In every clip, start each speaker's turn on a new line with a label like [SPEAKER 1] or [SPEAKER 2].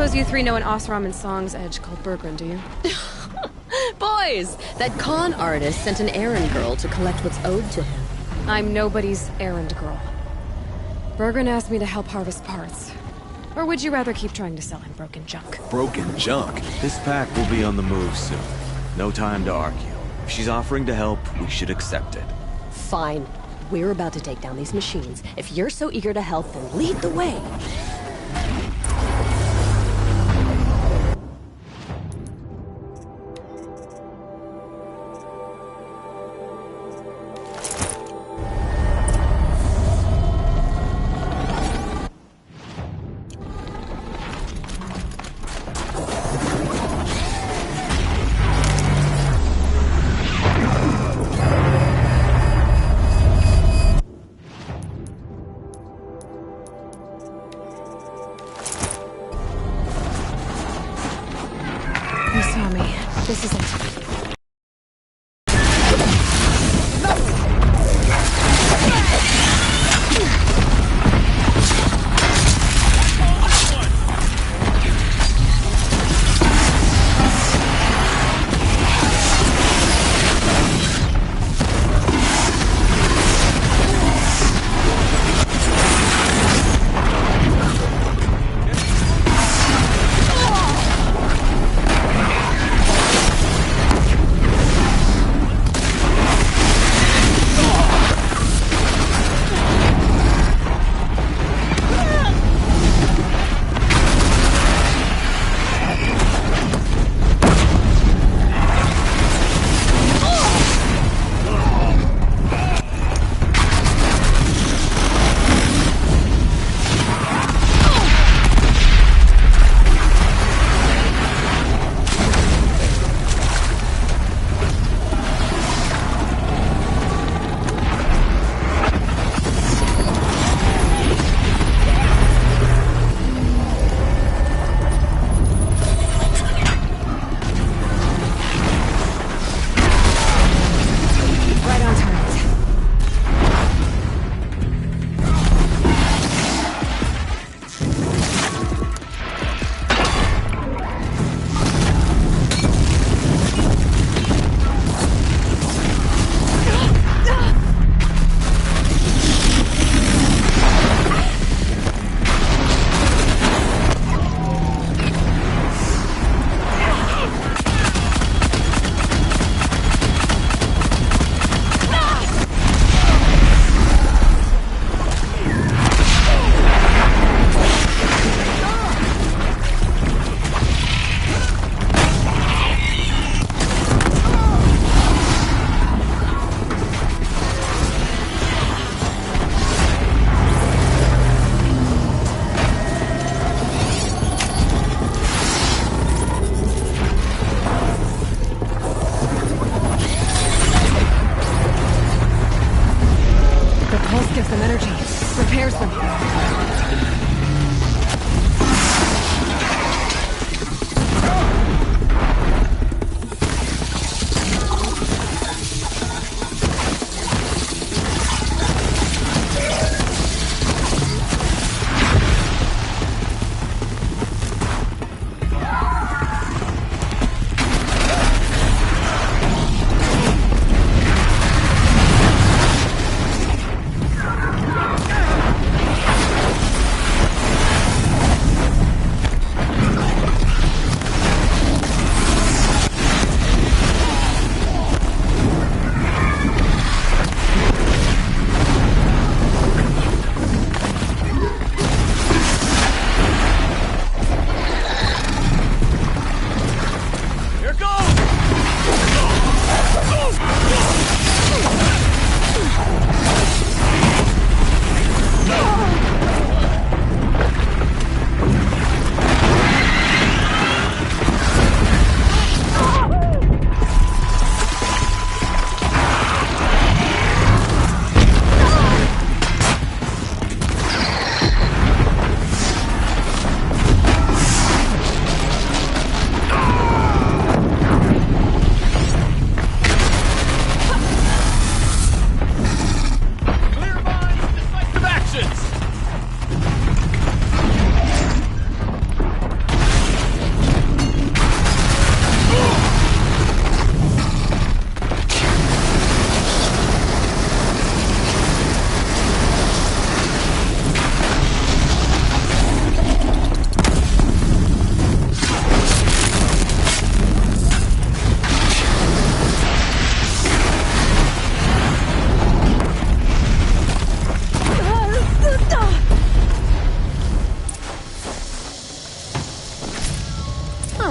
[SPEAKER 1] suppose you three know an Osram and Song's edge called Bergren, do you?
[SPEAKER 2] Boys, that con artist sent an errand girl to collect what's owed to him.
[SPEAKER 1] I'm nobody's errand girl. Bergren asked me to help harvest parts. Or would you rather keep trying to sell him broken junk?
[SPEAKER 3] Broken junk? This pack will be on the move soon. No time to argue. If she's offering to help, we should accept it.
[SPEAKER 2] Fine. We're about to take down these machines. If you're so eager to help, then lead the way.
[SPEAKER 1] You saw me. This is it.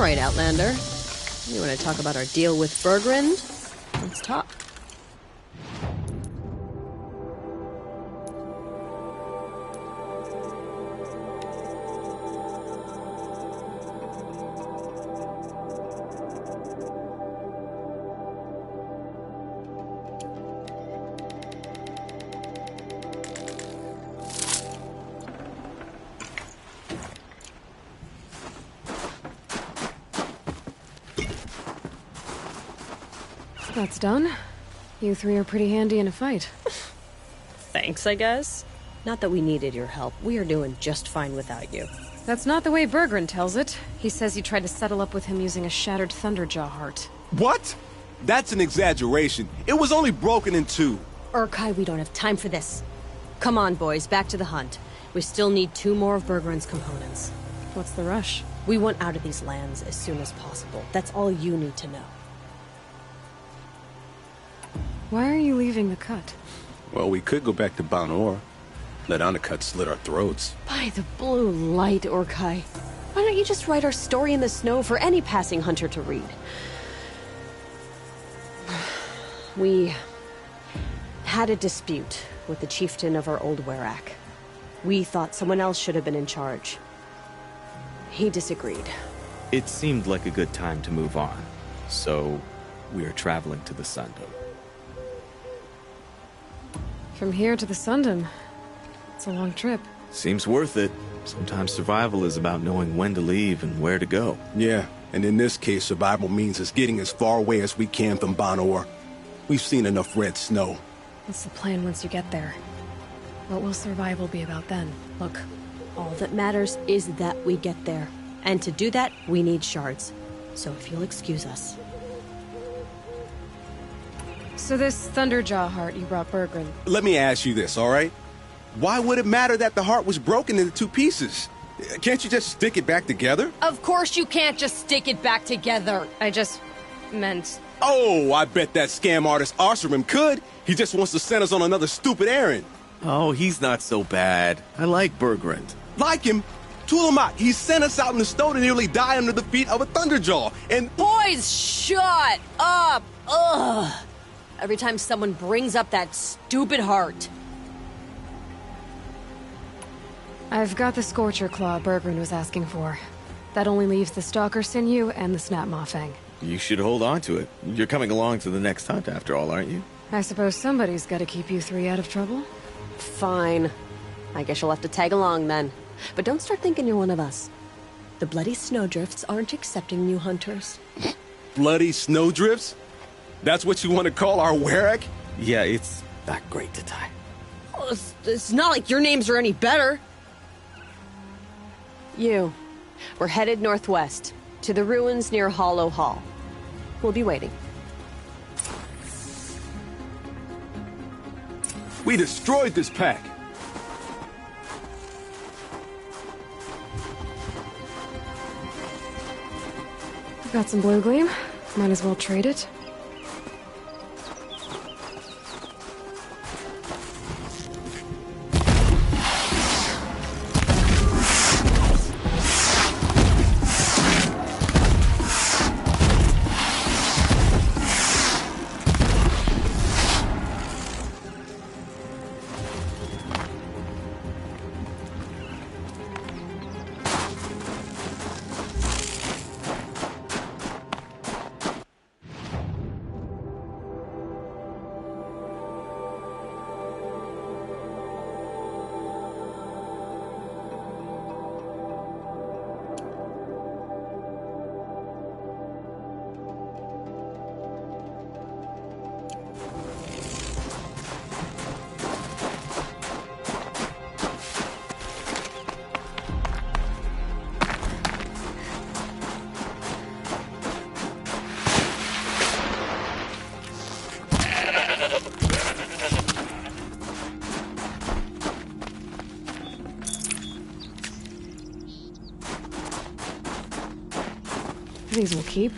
[SPEAKER 2] All right, Outlander. You want to talk about our deal with Berggren? Let's talk.
[SPEAKER 1] That's done. You three are pretty handy in a fight.
[SPEAKER 2] Thanks, I guess. Not that we needed your help. We are doing just fine without you.
[SPEAKER 1] That's not the way Berggren tells it. He says you tried to settle up with him using a shattered Thunderjaw heart.
[SPEAKER 4] What? That's an exaggeration. It was only broken in two.
[SPEAKER 2] Urkai, we don't have time for this. Come on, boys, back to the hunt. We still need 2 more of Berggren's components.
[SPEAKER 1] What's the rush?
[SPEAKER 2] We want out of these lands as soon as possible. That's all you need to know.
[SPEAKER 1] Why are you leaving the cut?
[SPEAKER 4] Well, we could go back to Banor. Let Undercut slit our throats.
[SPEAKER 2] By the blue light, Urkai. Why don't you just write our story in the snow for any passing hunter to read? We had a dispute with the chieftain of our old Werak. We thought someone else should have been in charge. He disagreed.
[SPEAKER 3] It seemed like a good time to move on, so we are traveling to the Sundom.
[SPEAKER 1] From here to the Sundom. It's a long trip.
[SPEAKER 3] Seems worth it. Sometimes survival is about knowing when to leave and where to go.
[SPEAKER 4] Yeah, and in this case, survival means us getting as far away as we can from Banor. We've seen enough red snow.
[SPEAKER 1] What's the plan once you get there? What will survival be about then?
[SPEAKER 2] Look, all that matters is that we get there. And to do that, we need shards. So if you'll excuse us.
[SPEAKER 1] So this Thunderjaw heart you brought Berggren.
[SPEAKER 4] Let me ask you this, all right? Why would it matter that the heart was broken into 2 pieces? Can't you just stick it back together?
[SPEAKER 2] Of course you can't just stick it back together.
[SPEAKER 1] I just meant...
[SPEAKER 4] Oh, I bet that scam artist Arsarim could. He just wants to send us on another stupid errand.
[SPEAKER 3] Oh, he's not so bad. I like Berggren.
[SPEAKER 4] Like him? Tulamak, he sent us out in the snow to nearly die under the feet of a Thunderjaw, and...
[SPEAKER 2] Boys, shut up! Ugh! Every time someone brings up that stupid heart.
[SPEAKER 1] I've got the Scorcher Claw Berggren was asking for. That only leaves the Stalker Sinew and the Snap Maw Fang.
[SPEAKER 3] You should hold on to it. You're coming along to the next hunt after all, aren't you?
[SPEAKER 1] I suppose somebody's gotta keep you three out of trouble.
[SPEAKER 2] Fine. I guess you'll have to tag along then. But don't start thinking you're one of us. The Bloody Snowdrifts aren't accepting new hunters.
[SPEAKER 4] Bloody snowdrifts? That's what you want to call our Werak?
[SPEAKER 3] Yeah, it's not great to tie.
[SPEAKER 2] Oh, it's not like your names are any better. We're headed northwest, to the ruins near Hollow Hall. We'll be waiting.
[SPEAKER 4] We destroyed this pack.
[SPEAKER 1] I've got some blue gleam. Might as well trade it. These will keep.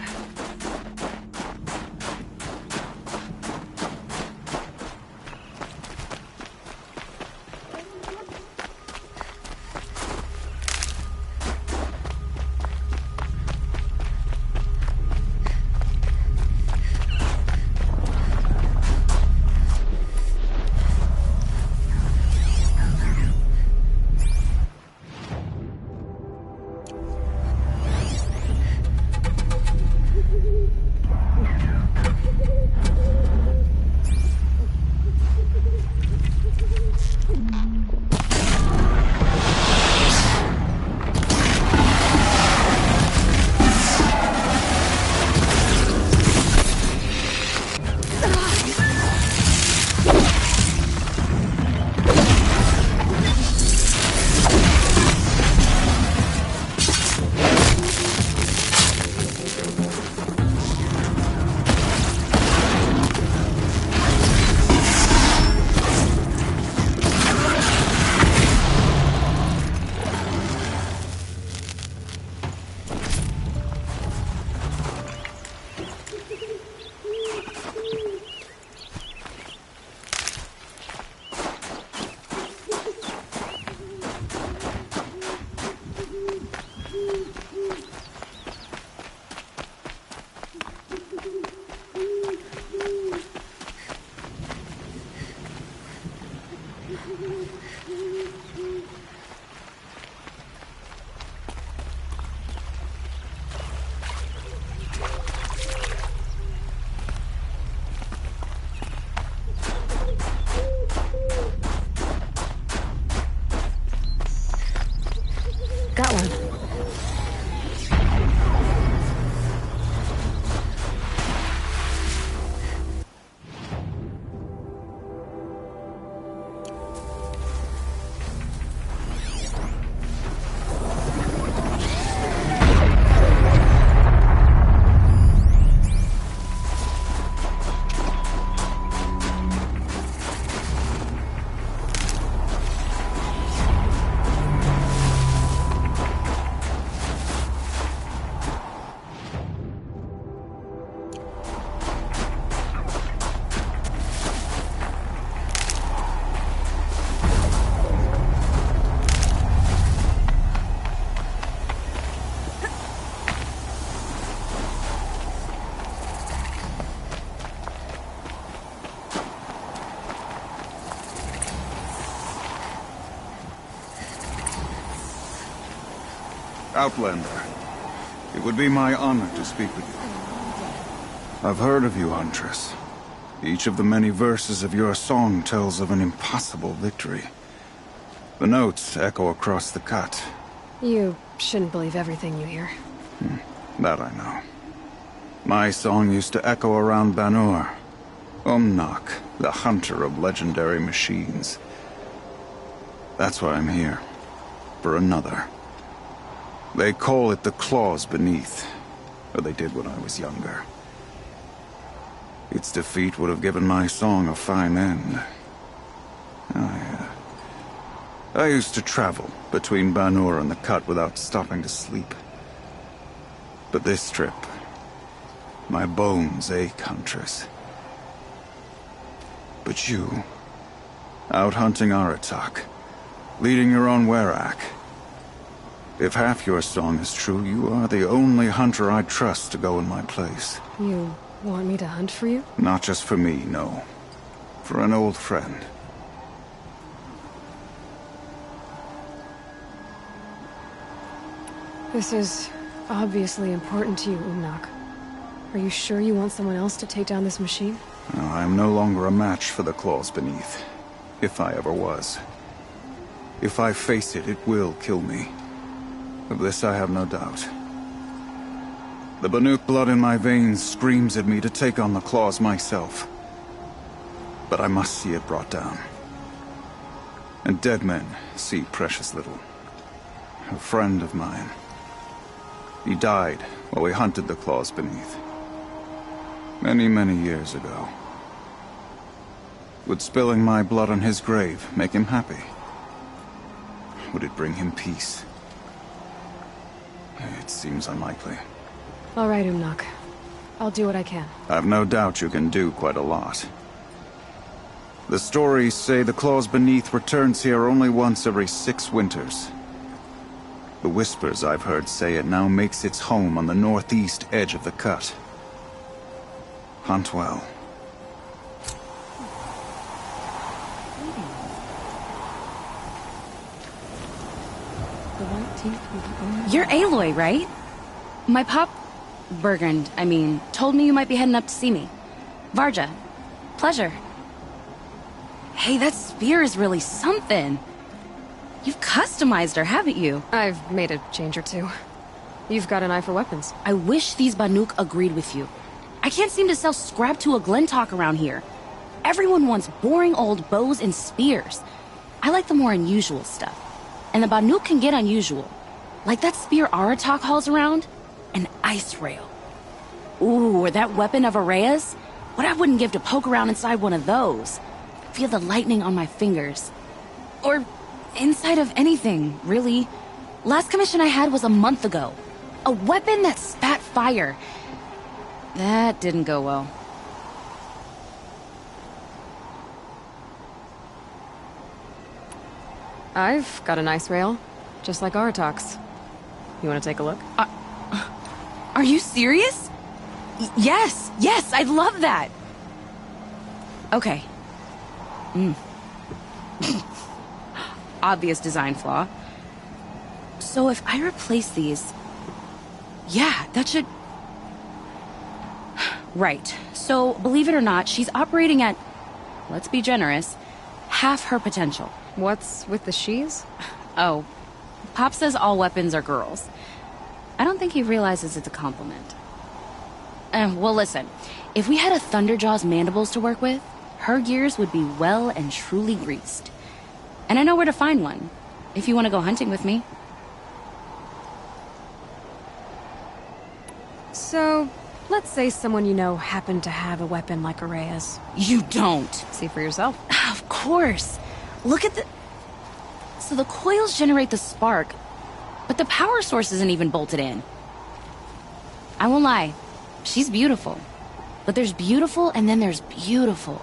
[SPEAKER 5] Outlander. It would be my honor to speak with you. I've heard of you, Huntress. Each of the many verses of your song tells of an impossible victory. The notes echo across the cut.
[SPEAKER 1] You shouldn't believe everything you hear.
[SPEAKER 5] That I know. My song used to echo around Banur. Umnak, the hunter of legendary machines. That's why I'm here. For another. They call it the claws beneath. Or they did when I was younger. Its defeat would have given my song a fine end. I used to travel between Banur and the Cut without stopping to sleep. But this trip, my bones ache, Huntress. But you, out hunting Aratak, leading your own Werak. If half your song is true, you are the only hunter I'd trust to go in my place.
[SPEAKER 1] You want me to hunt for you?
[SPEAKER 5] Not just for me, no. For an old friend.
[SPEAKER 1] This is obviously important to you, Umnak. Are you sure you want someone else to take down this machine?
[SPEAKER 5] No, I am no longer a match for the claws beneath. If I ever was. If I face it, it will kill me. Of this I have no doubt. The Banuk blood in my veins screams at me to take on the claws myself. But I must see it brought down. And dead men see precious little. A friend of mine. He died while we hunted the claws beneath. Many, many years ago. Would spilling my blood on his grave make him happy? Would it bring him peace? It seems unlikely.
[SPEAKER 1] All right, Umnak. I'll do what I can.
[SPEAKER 5] I've no doubt you can do quite a lot. The stories say the claws beneath returns here only once every 6 winters. The whispers I've heard say it now makes its home on the northeast edge of the cut. Hunt well.
[SPEAKER 6] You're Aloy, right? My pop... Bergund, I mean, told me you might be heading up to see me. Varja. Pleasure. Hey, that spear is really something. You've customized her, haven't you?
[SPEAKER 1] I've made a change or two. You've got an eye for weapons.
[SPEAKER 6] I wish these Banuk agreed with you. I can't seem to sell scrap to a Glentalk around here. Everyone wants boring old bows and spears. I like the more unusual stuff. And the Banuk can get unusual. Like that spear Aratak hauls around. An ice rail. Ooh, or that weapon of Araya's? What I wouldn't give to poke around inside one of those. Feel the lightning on my fingers. Or inside of anything, really. Last commission I had was a month ago. A weapon that spat fire. That didn't go well.
[SPEAKER 1] I've got an ice rail, just like Aratak's. You want to take a look?
[SPEAKER 6] Are you serious? Yes, I'd love that. Okay. Obvious design flaw. So if I replace these... Yeah, that should... Right. So, believe it or not, she's operating at, let's be generous, half her potential.
[SPEAKER 1] What's with the she's?
[SPEAKER 6] Oh, Pop says all weapons are girls. I don't think he realizes it's a compliment. Well, listen. If we had a Thunderjaw's mandibles to work with, her gears would be well and truly greased. And I know where to find one, if you want to go hunting with me.
[SPEAKER 1] So, let's say someone you know happened to have a weapon like Araya's.
[SPEAKER 6] You don't.
[SPEAKER 1] See for yourself.
[SPEAKER 6] Of course. Look at the... So the coils generate the spark, but the power source isn't even bolted in. I won't lie. She's beautiful. But there's beautiful and then there's beautiful.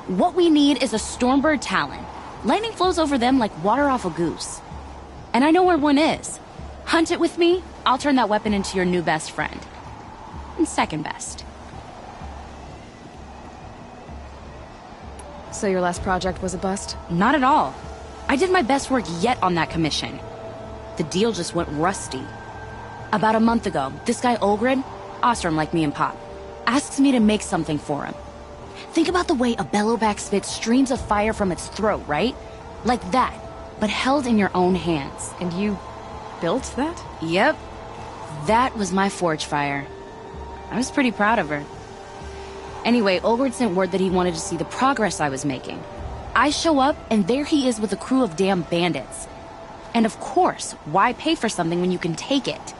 [SPEAKER 6] What we need is a Stormbird Talon. Lightning flows over them like water off a goose. And I know where one is. Hunt it with me, I'll turn that weapon into your new best friend. And second best.
[SPEAKER 1] So your last project was a bust?
[SPEAKER 6] Not at all. I did my best work yet on that commission. the deal just went rusty. About a month ago, this guy Olgrid, Ostrom like me and Pop, asks me to make something for him. Think about the way a bellowback spits streams of fire from its throat, right? Like that, but held in your own hands.
[SPEAKER 1] And you built that?
[SPEAKER 6] Yep. That was my forge fire. I was pretty proud of her. Anyway, Olgrid sent word that he wanted to see the progress I was making. I show up, and there he is with a crew of damn bandits. And of course, why pay for something when you can take it?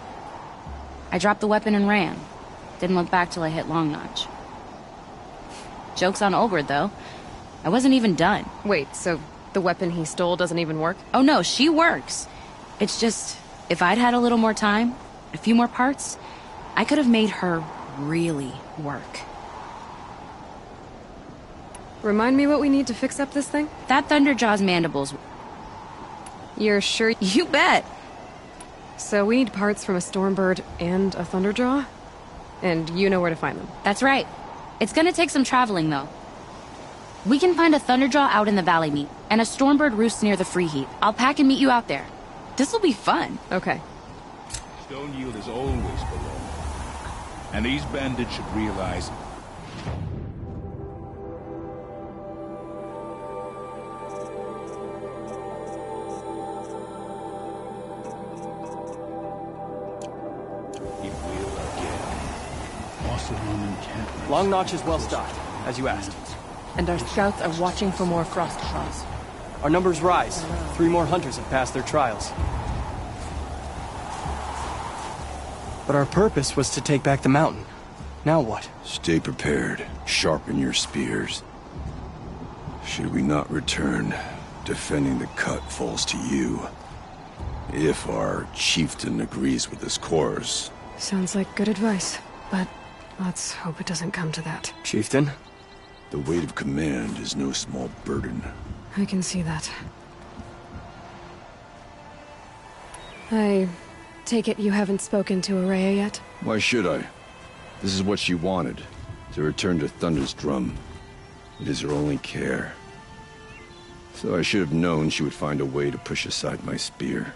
[SPEAKER 6] I dropped the weapon and ran. Didn't look back till I hit Long Notch. Joke's on Olgrid, though. I wasn't even done.
[SPEAKER 1] Wait, so the weapon he stole doesn't even work?
[SPEAKER 6] Oh no, she works. It's just, if I'd had a little more time, a few more parts, I could have made her really work.
[SPEAKER 1] Remind me what we need to fix up this thing?
[SPEAKER 6] That Thunderjaw's mandibles.
[SPEAKER 1] You're sure?
[SPEAKER 6] You bet.
[SPEAKER 1] So we need parts from a Stormbird and a Thunderjaw? And you know where to find them?
[SPEAKER 6] That's right. It's gonna take some traveling, though. We can find a Thunderjaw out in the Valley Meet, and a Stormbird roosts near the Free Heat. I'll pack and meet you out there. This'll be fun.
[SPEAKER 1] Okay.
[SPEAKER 7] Stone Yield is always below. And these bandits should realize... It will again. Ocelon encampment.
[SPEAKER 8] Long Notch is well stocked, as you asked.
[SPEAKER 9] And our scouts are watching for more frost claws.
[SPEAKER 8] Our numbers rise. 3 more hunters have passed their trials. But our purpose was to take back the mountain. Now what?
[SPEAKER 4] Stay prepared. Sharpen your spears. Should we not return, defending the cut falls to you. If our chieftain agrees with this course.
[SPEAKER 1] Sounds like good advice, but let's hope it doesn't come to that.
[SPEAKER 8] Chieftain?
[SPEAKER 4] The weight of command is no small burden.
[SPEAKER 1] I can see that. I take it you haven't spoken to Araya yet?
[SPEAKER 4] Why should I? This is what she wanted, to return to Thunder's drum. It is her only care. So I should have known she would find a way to push aside my spear.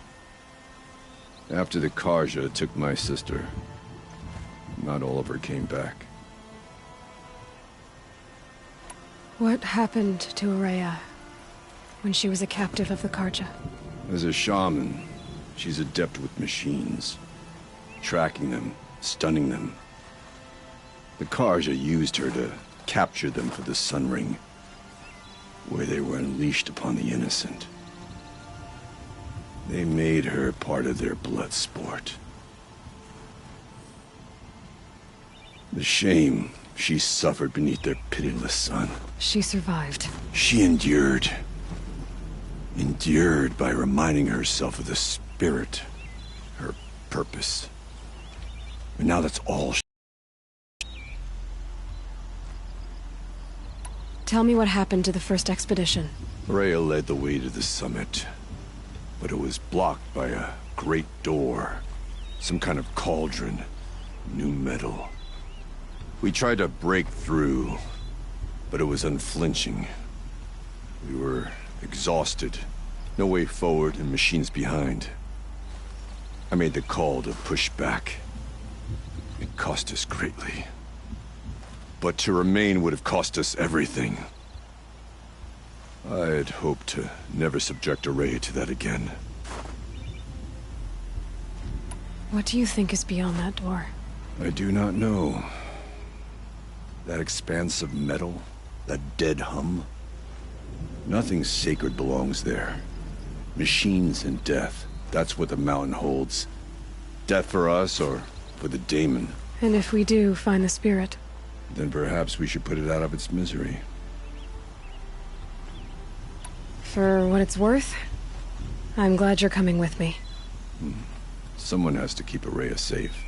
[SPEAKER 4] After the Karja took my sister, not all of her came back.
[SPEAKER 1] What happened to Araya when she was a captive of the Karja?
[SPEAKER 4] As a shaman, she's adept with machines. Tracking them, stunning them. The Karja used her to capture them for the Sun Ring, where they were unleashed upon the innocent. They made her part of their blood sport. The shame she suffered beneath their pitiless sun.
[SPEAKER 1] She survived.
[SPEAKER 4] She endured. Endured by reminding herself of the spirit, her purpose. And now that's all
[SPEAKER 1] Tell me what happened to the first expedition.
[SPEAKER 4] Rhea led the way to the summit, but it was blocked by a great door. Some kind of cauldron. New metal. We tried to break through, but it was unflinching. We were exhausted. No way forward and machines behind. I made the call to push back. It cost us greatly. But to remain would have cost us everything. I had hoped to never subject Araya to that again.
[SPEAKER 1] What do you think is beyond that door?
[SPEAKER 4] I do not know. That expanse of metal, that dead hum. Nothing sacred belongs there. Machines and death, that's what the mountain holds. Death for us or for the daemon.
[SPEAKER 1] And if we do find the spirit?
[SPEAKER 4] Then perhaps we should put it out of its misery.
[SPEAKER 1] For what it's worth, I'm glad you're coming with me.
[SPEAKER 4] Someone has to keep Araya safe.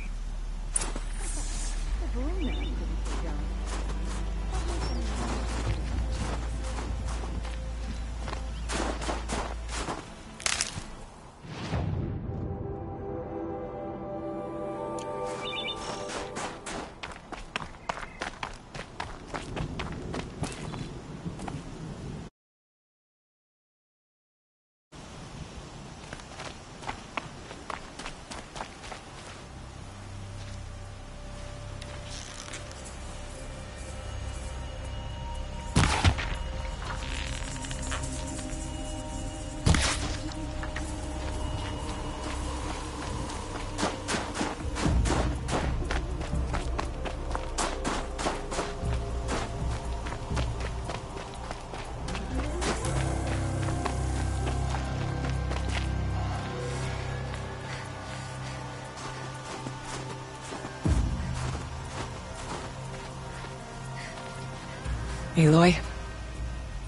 [SPEAKER 10] Aloy,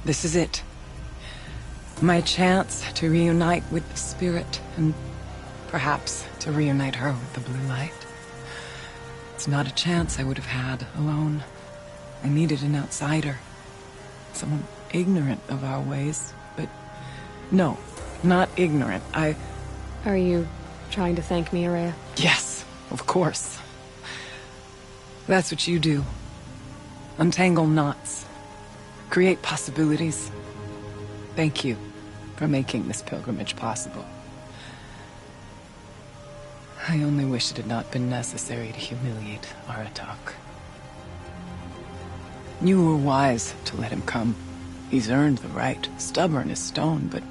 [SPEAKER 10] this is it. My chance to reunite with the spirit, and perhaps to reunite her with the blue light. It's not a chance I would have had alone. I needed an outsider. Someone ignorant of our ways, but no, not ignorant.
[SPEAKER 1] Are you trying to thank me, Araya?
[SPEAKER 10] Yes, of course. That's what you do. Untangle knots. Create possibilities. Thank you for making this pilgrimage possible. I only wish it had not been necessary to humiliate Aratak. You were wise to let him come. He's earned the right. Stubborn as stone, but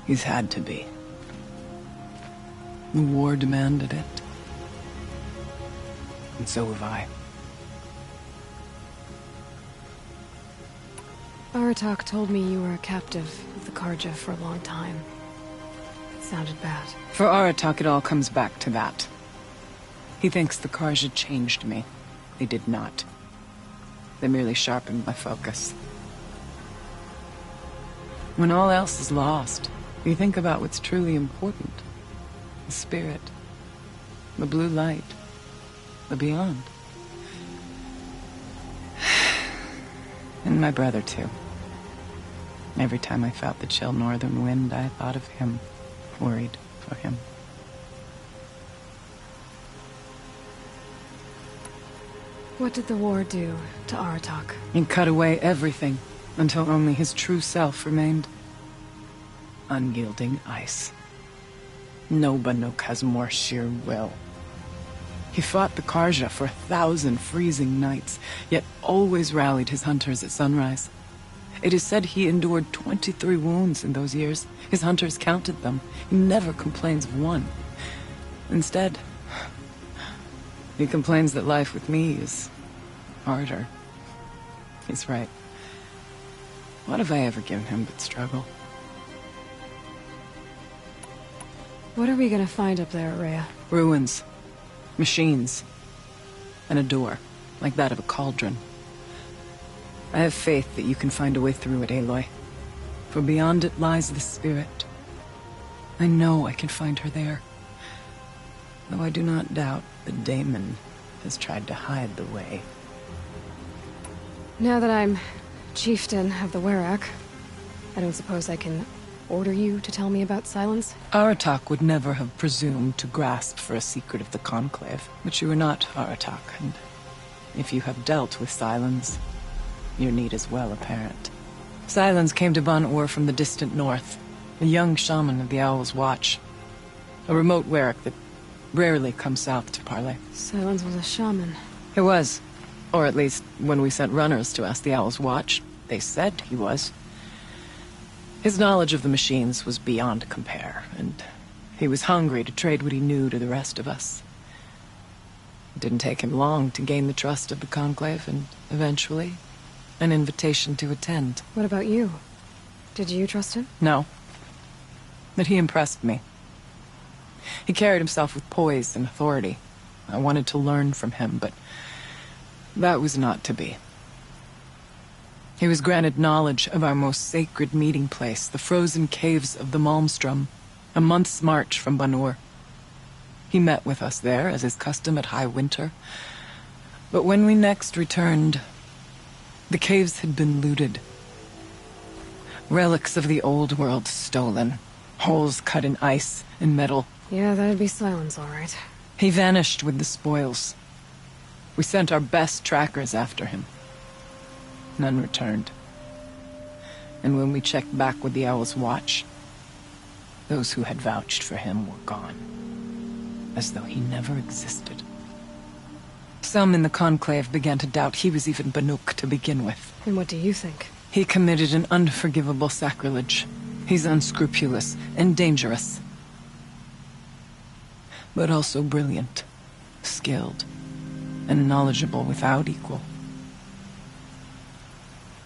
[SPEAKER 10] he's had to be. The war demanded it. And so have I.
[SPEAKER 1] Aratak told me you were a captive of the Karja for a long time. It sounded bad.
[SPEAKER 10] For Aratak, it all comes back to that. He thinks the Karja changed me. They did not. They merely sharpened my focus. When all else is lost, you think about what's truly important. The spirit. The blue light. The beyond. And my brother, too. Every time I felt the chill northern wind, I thought of him. Worried for him.
[SPEAKER 1] What did the war do to Aratak?
[SPEAKER 10] It cut away everything, until only his true self remained. Unyielding ice. No Banuk has more sheer will. He fought the Karja for 1,000 freezing nights, yet always rallied his hunters at sunrise. It is said he endured 23 wounds in those years. His hunters counted them. He never complains of one. Instead, he complains that life with me is harder. He's right. What have I ever given him but struggle?
[SPEAKER 1] What are we gonna find up there, Araya?
[SPEAKER 10] Ruins. Machines. And a door, like that of a cauldron. I have faith that you can find a way through it, Aloy. For beyond it lies the spirit. I know I can find her there. Though I do not doubt that Daemon has tried to hide the way.
[SPEAKER 1] Now that I'm chieftain of the Werak, I don't suppose I can order you to tell me about Silence?
[SPEAKER 10] Aratak would never have presumed to grasp for a secret of the Conclave. But you are not Aratak, and if you have dealt with Silence, your need is well apparent. Silence came to Ban-Ur from the distant north, a young shaman of the Owl's Watch. A remote Werak that rarely comes south to parley.
[SPEAKER 1] Silence was a shaman.
[SPEAKER 10] He was. Or at least, when we sent runners to ask the Owl's Watch, they said he was. His knowledge of the machines was beyond compare, and he was hungry to trade what he knew to the rest of us. It didn't take him long to gain the trust of the Conclave, and eventually, an invitation to attend.
[SPEAKER 1] What about you? Did you trust him?
[SPEAKER 10] No. But he impressed me. He carried himself with poise and authority. I wanted to learn from him, but that was not to be. He was granted knowledge of our most sacred meeting place, the frozen caves of the Malmstrom, a month's march from Ban-Ur. He met with us there, as is custom at high winter. But when we next returned, the caves had been looted. Relics of the old world stolen. Holes cut in ice and metal.
[SPEAKER 1] Yeah, that'd be Silence, all right.
[SPEAKER 10] He vanished with the spoils. We sent our best trackers after him. None returned. And when we checked back with the Owl's Watch, those who had vouched for him were gone. As though he never existed. Some in the Conclave began to doubt he was even Banuk to begin with.
[SPEAKER 1] And what do you think?
[SPEAKER 10] He committed an unforgivable sacrilege. He's unscrupulous and dangerous. But also brilliant, skilled, and knowledgeable without equal.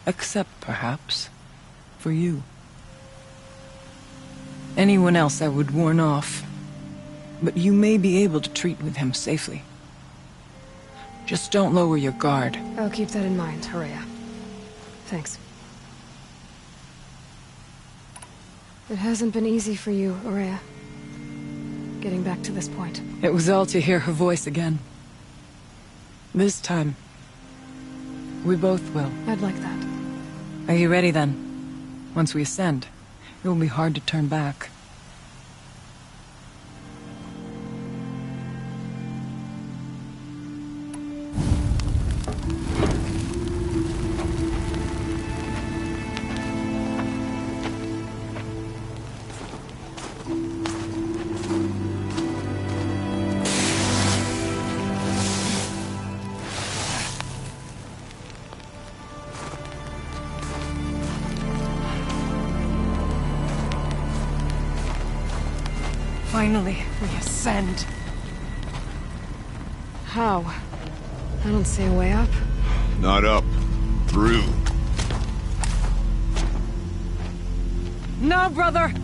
[SPEAKER 10] Except, perhaps, for you. Anyone else I would warn off, but you may be able to treat with him safely. Just don't lower your guard.
[SPEAKER 1] I'll keep that in mind, Horea. Thanks. It hasn't been easy for you, Horea. Getting back to this point.
[SPEAKER 10] It was all to hear her voice again. This time, we both will.
[SPEAKER 1] I'd like that.
[SPEAKER 10] Are you ready then? Once we ascend, it will be hard to turn back.
[SPEAKER 9] Finally, we ascend.
[SPEAKER 1] How? I don't see a way up.
[SPEAKER 4] Not up. Through.
[SPEAKER 9] No, brother!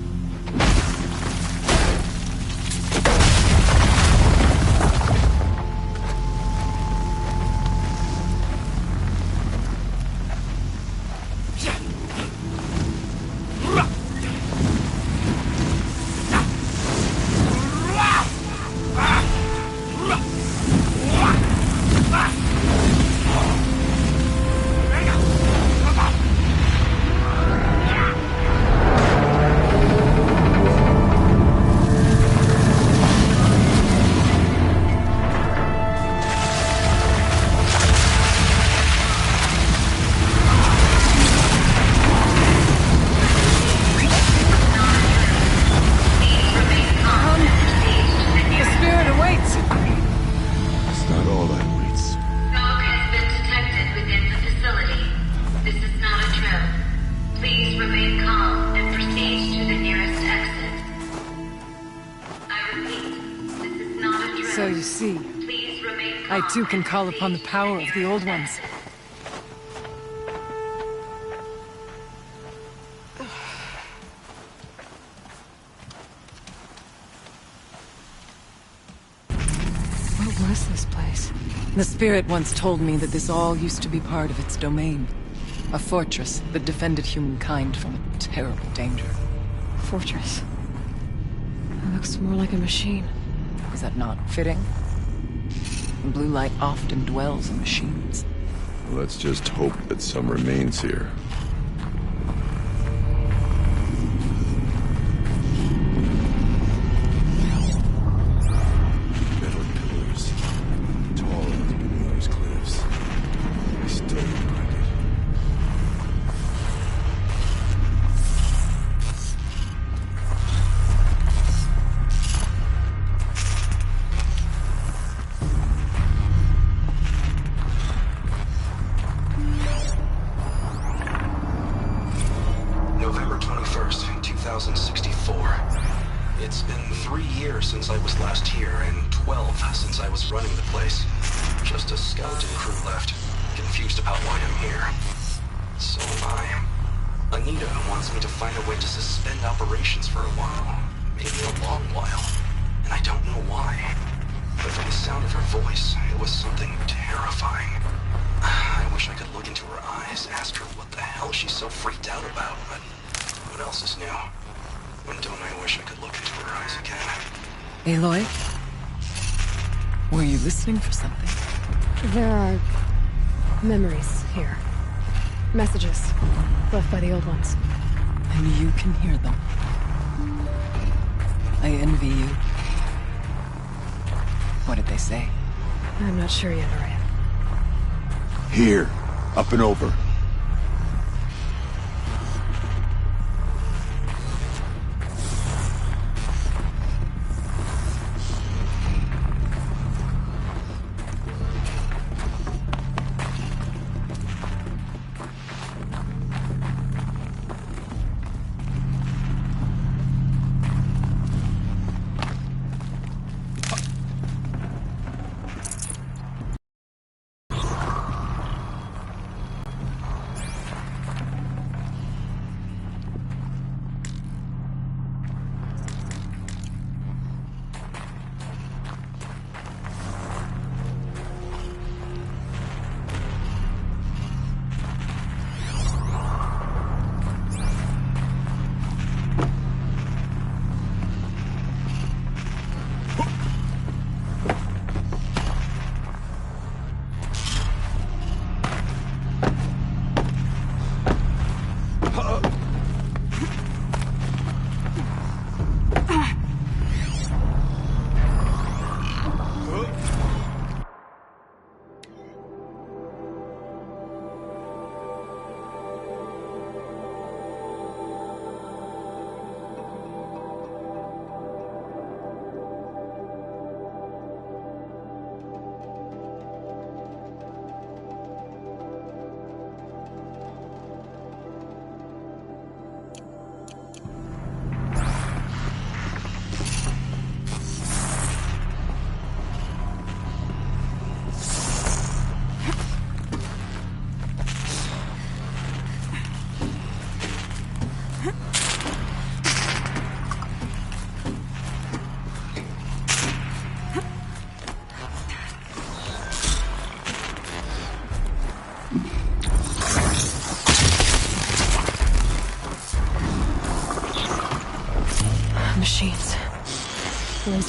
[SPEAKER 9] So you see, I too can call upon the power of the Old Ones.
[SPEAKER 1] What was this place?
[SPEAKER 10] The spirit once told me that this all used to be part of its domain. A fortress that defended humankind from a terrible danger.
[SPEAKER 1] Fortress. It looks more like a machine.
[SPEAKER 10] Is that not fitting? The blue light often dwells in machines.
[SPEAKER 4] Let's just hope that some remains here. Metal pillars, tall as beneath cliffs. I still don't like it.
[SPEAKER 11] November 21st, 2064. It's been 3 years since I was last here, and 12 since I was running the place. Just a skeleton crew left, confused about why I'm here. So am I. Anita wants me to find a way to suspend operations for a while. Maybe a long while. And I don't know why. But from the sound of her voice, it was something terrifying. I wish I could look into her eyes, ask her what the hell she's so freaked out about, but what else is new? When don't I wish I could look into her eyes again?
[SPEAKER 10] Aloy? Were you listening for something?
[SPEAKER 1] There are memories here. Messages left by the Old Ones.
[SPEAKER 10] And you can hear them. I envy you. What did they say?
[SPEAKER 1] I'm not sure yet, Araya.
[SPEAKER 4] Here, up and over.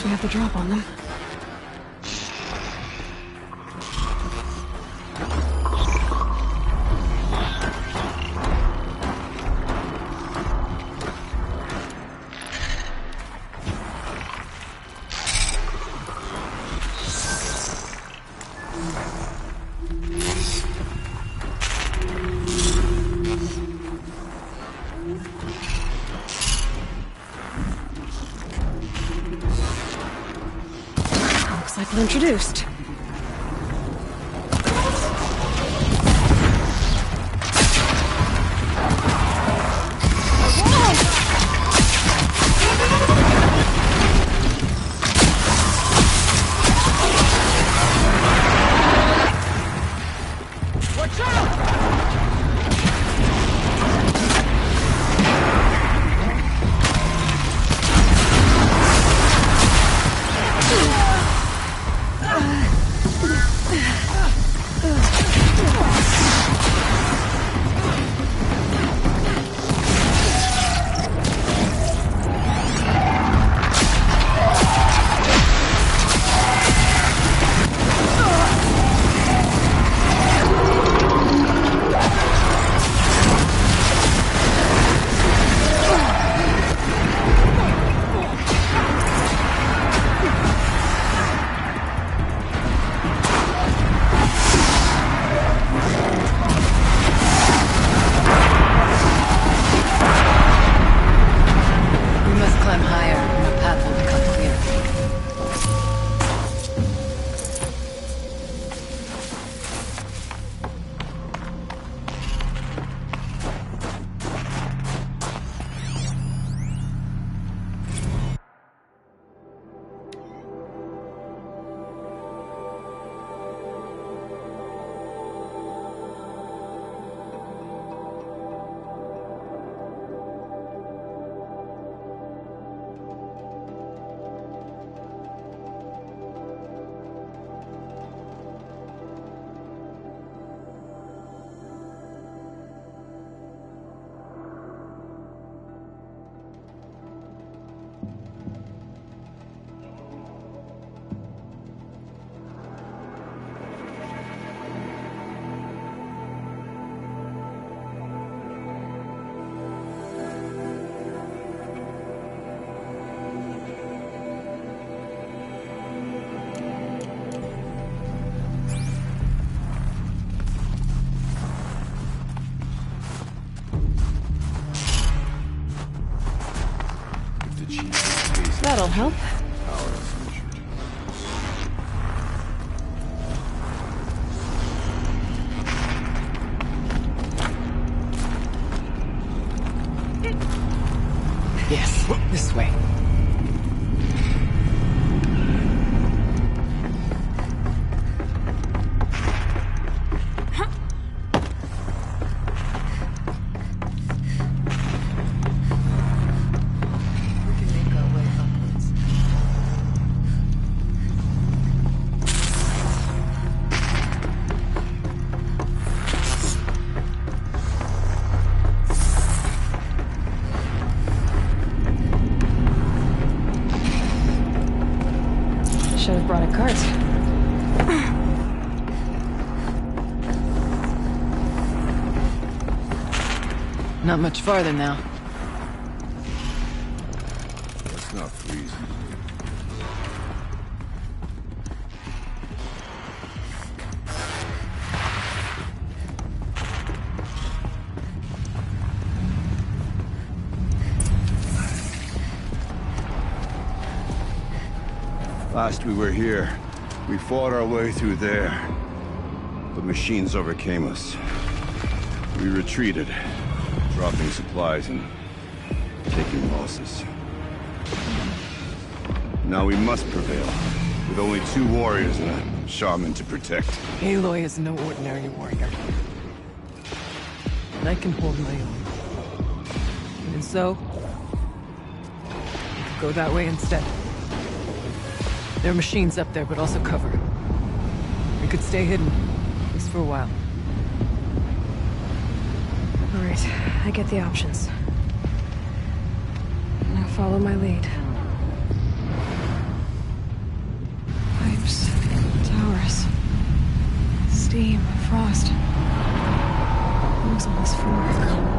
[SPEAKER 1] we have the drop on them. Looks like we're introduced. That'll help.
[SPEAKER 10] Yes, this way.
[SPEAKER 1] Should have brought a cart.
[SPEAKER 10] Not much farther now.
[SPEAKER 4] Let's not freeze. Last we were here, we fought our way through there. The machines overcame us. We retreated, dropping supplies and taking losses. Now we must prevail, with only 2 warriors and a shaman to protect.
[SPEAKER 10] Aloy is no ordinary warrior. And I can hold my own. And so, we could go that way instead. There are machines up there, but also cover. We could stay hidden, at least for a while.
[SPEAKER 1] All right, I get the options. Now follow my lead. frost. What was all this for?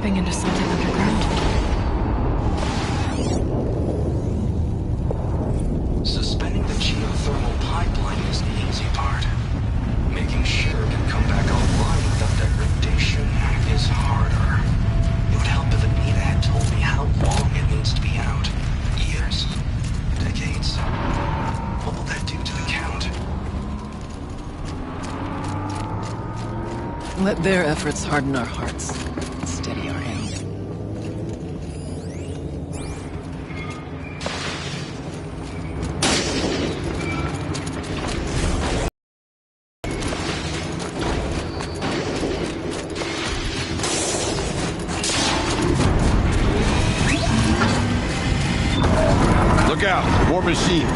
[SPEAKER 9] tapping into something underground.
[SPEAKER 11] Suspending the geothermal pipeline is the easy part. Making sure it can come back online without degradation is harder. It would help if Anita had told me how long it needs to be out. Years? Decades? What will that do to the Count?
[SPEAKER 10] Let their efforts harden our hearts, steady our aim.
[SPEAKER 4] Look out! More machines!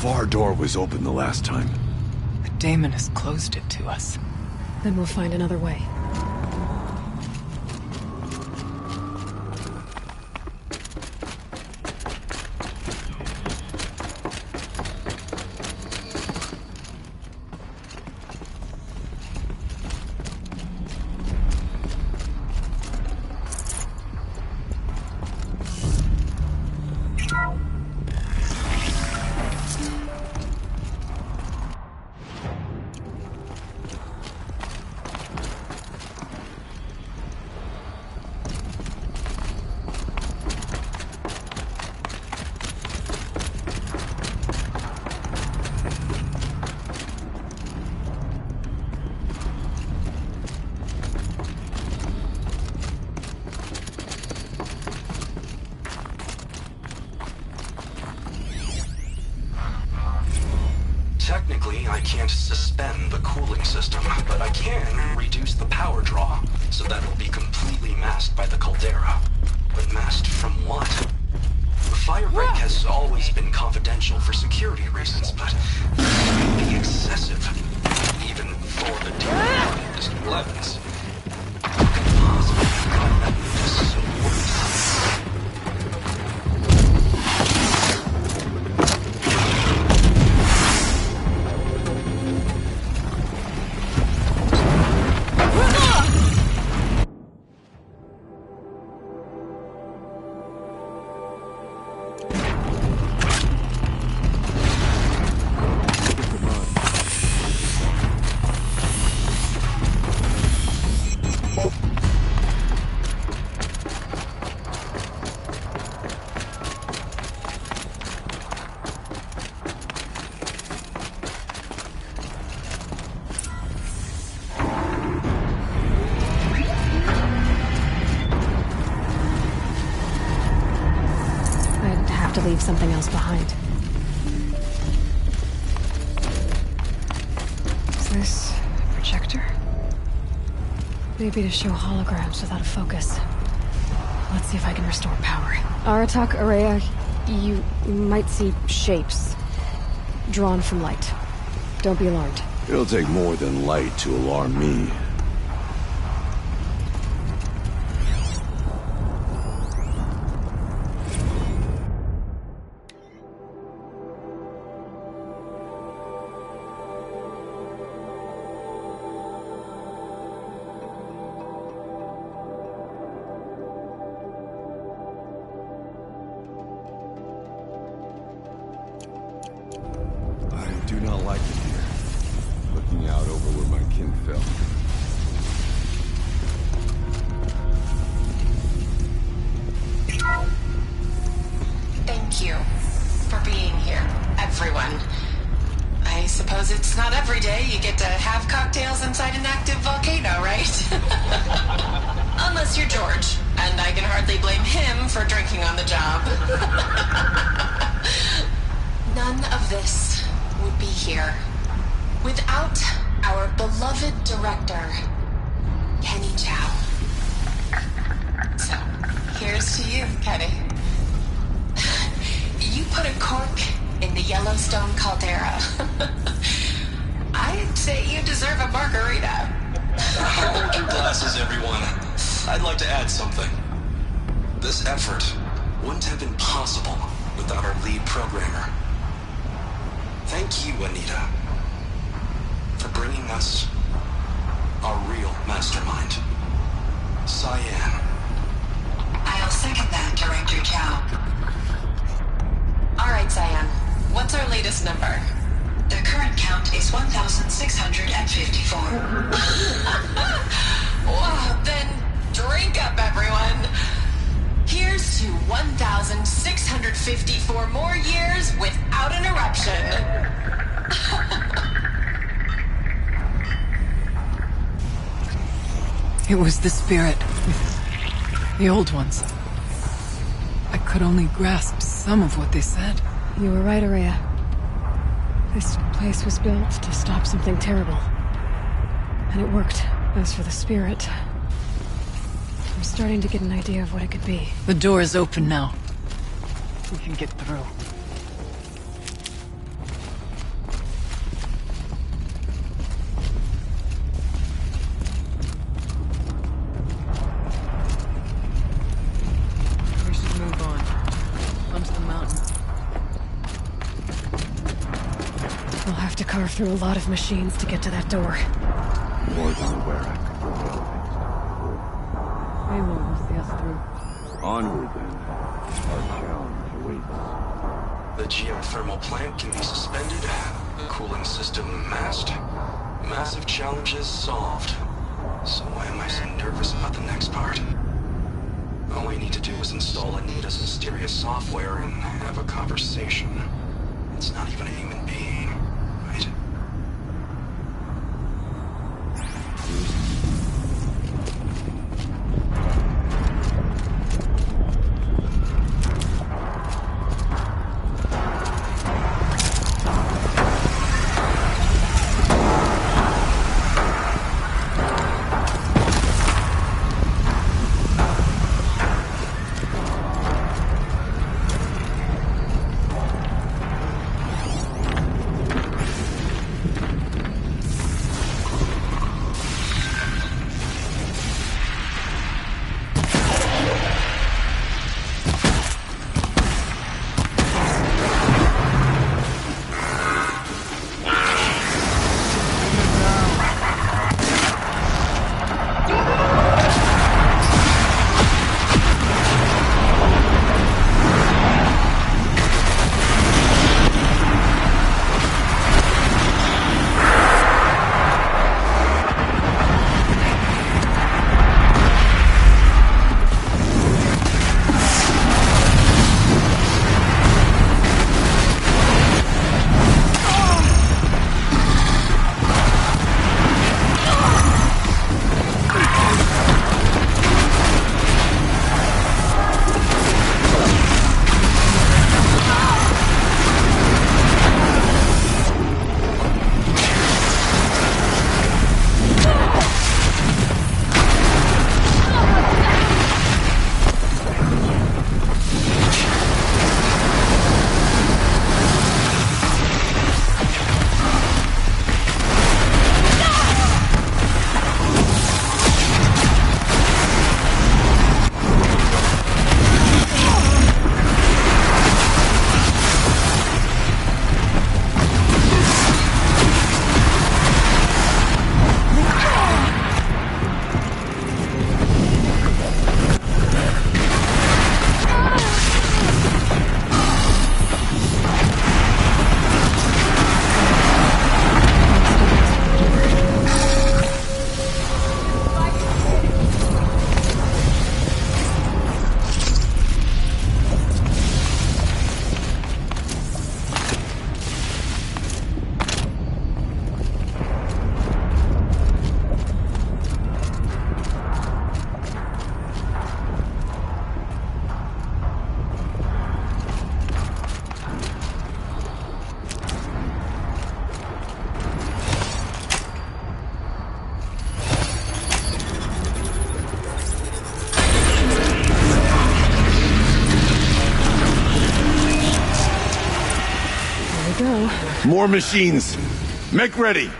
[SPEAKER 4] Far door was open the last time.
[SPEAKER 10] The Daemon has closed it to us.
[SPEAKER 1] Then we'll find another way.
[SPEAKER 11] Technically, I can't suspend the cooling system, but I can reduce the power draw, so that it'll be completely masked by the caldera. But masked from what? The fire break has always been confidential for security reasons, but it would be excessive, even for the dear District 11s. Who could possibly have gotten that news so quickly?
[SPEAKER 1] tunnels behind. Is this a projector? Maybe to show holograms without a focus. Let's see if I can restore power. Aratak, Araya, you might see shapes drawn from light. Don't be alarmed.
[SPEAKER 4] It'll take more than light to alarm me. I do not like it here. Looking out over where my kin fell.
[SPEAKER 12] Thank you for being here, everyone. I suppose it's not every day you get to have cocktails inside an active volcano, right? Unless you're George, and I can hardly blame him for drinking on the job. None of this would be here without our beloved director, Kenny Chow. So, here's to you, Kenny. You put a cork in the Yellowstone caldera. I'd say you deserve a margarita.
[SPEAKER 11] Hold your glasses, everyone. I'd like to add something. This effort wouldn't have been possible without our lead programmer. Thank you, Anita, for bringing us our real mastermind, Cyan.
[SPEAKER 12] I'll second that, Director Chow. All right, Cyan. What's our latest number? The current count is 1,654. Well, then drink up, everyone. Here's to 1,654 more years without an eruption.
[SPEAKER 10] It was the spirit. The old ones. I could only grasp some of what they said.
[SPEAKER 1] You were right, Araya. This place was built to stop something terrible. And it worked. As for the spirit, I'm starting to get an idea of what it could be.
[SPEAKER 10] The door is open now. We can get through. We should move on. Onto the mountain.
[SPEAKER 1] We'll have to carve through a lot of machines to get to that door.
[SPEAKER 4] More than where I could go.
[SPEAKER 10] Aloy will see us through.
[SPEAKER 4] Onward then. Our challenge awaits.
[SPEAKER 11] The geothermal plant can be suspended. The cooling system masked. Massive challenges solved. So why am I so nervous about the next part? All I need to do is install Anita's mysterious software and have a conversation. It's not even a human being, right?
[SPEAKER 4] More machines. Make ready.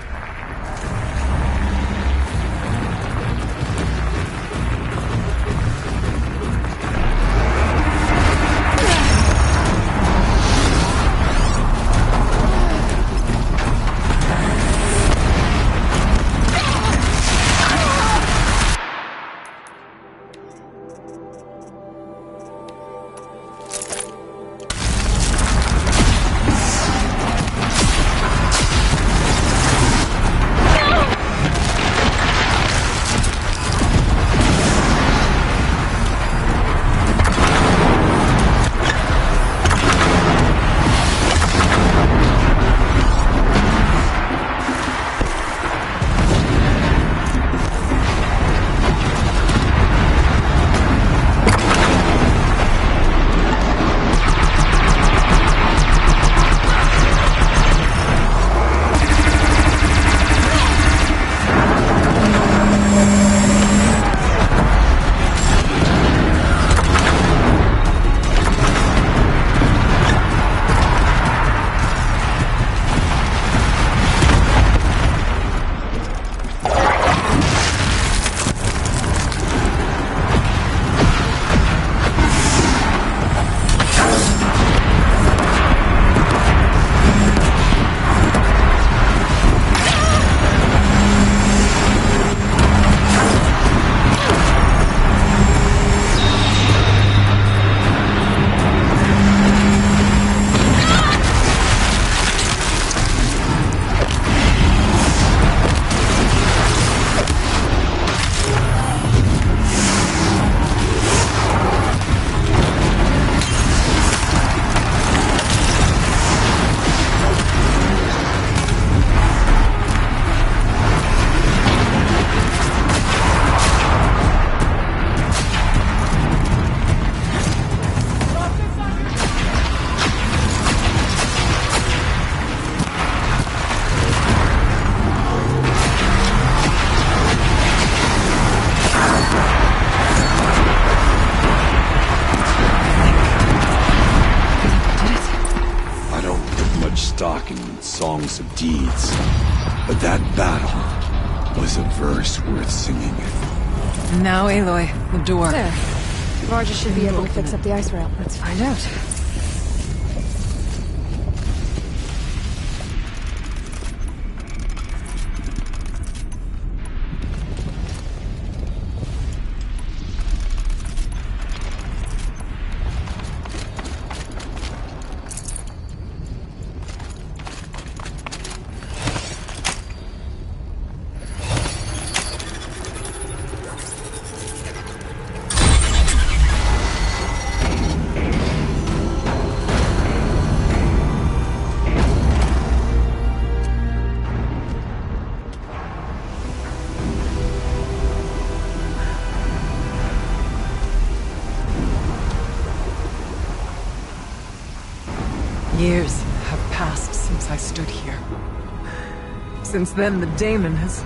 [SPEAKER 4] Songs of deeds, but that battle was a verse worth singing.
[SPEAKER 9] Now, Aloy, the door.
[SPEAKER 1] There. Varja should be able to fix up the ice rail. Let's find out.
[SPEAKER 9] Years have passed since I stood here. Since then, the daemon has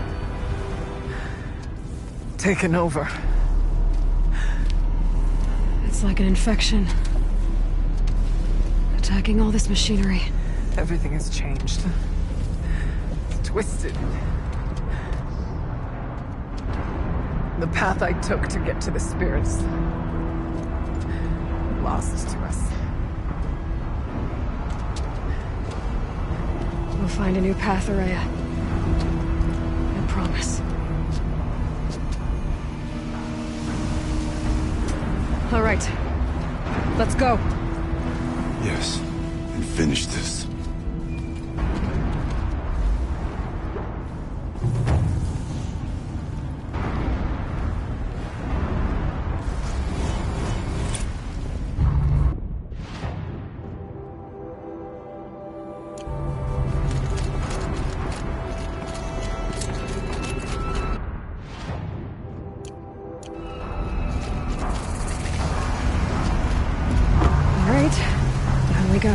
[SPEAKER 9] taken over.
[SPEAKER 1] It's like an infection. Attacking all this machinery.
[SPEAKER 9] Everything has changed. It's twisted. The path I took to get to the spirits lost to us.
[SPEAKER 1] We'll find a new path, Araya. I promise. All right. Let's go.
[SPEAKER 4] Yes, and finish this.
[SPEAKER 1] All right. Down we go.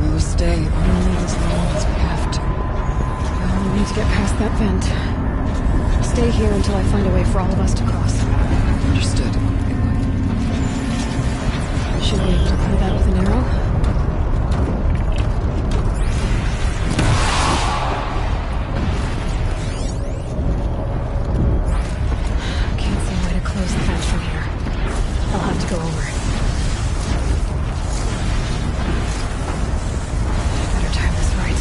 [SPEAKER 9] We'll stay only as long as we have to.
[SPEAKER 1] Well, we need to get past that vent. Stay here until I find a way for all of us to cross.
[SPEAKER 9] Understood.
[SPEAKER 1] Should we be able to clear that with an arrow? Can't see a way to close the vent from here. I'll have to go over. Better time this right.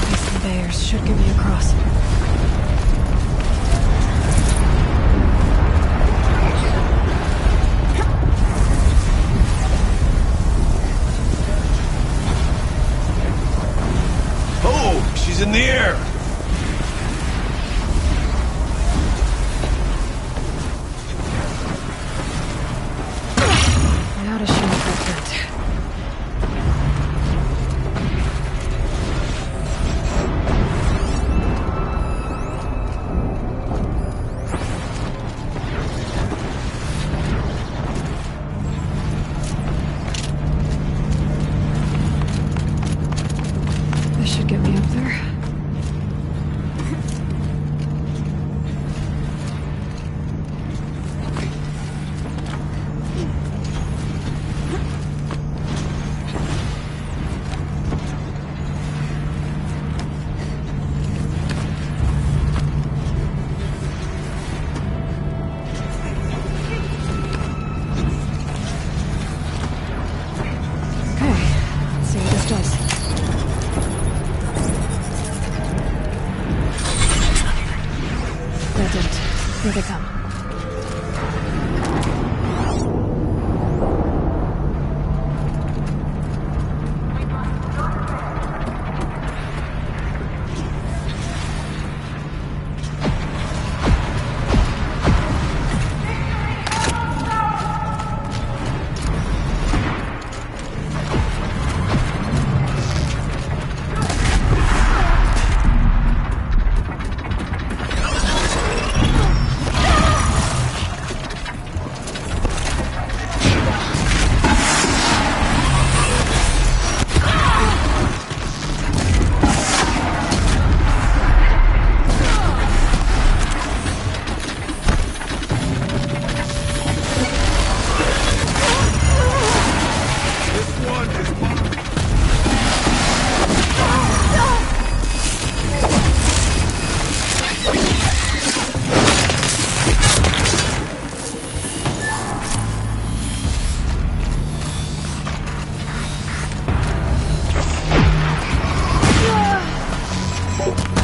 [SPEAKER 1] These conveyors should get me across.
[SPEAKER 4] Oh, she's in the air!
[SPEAKER 1] Now to shoot that vent. This should get me up there. Okay, let's see what this does. That did it. Here they come.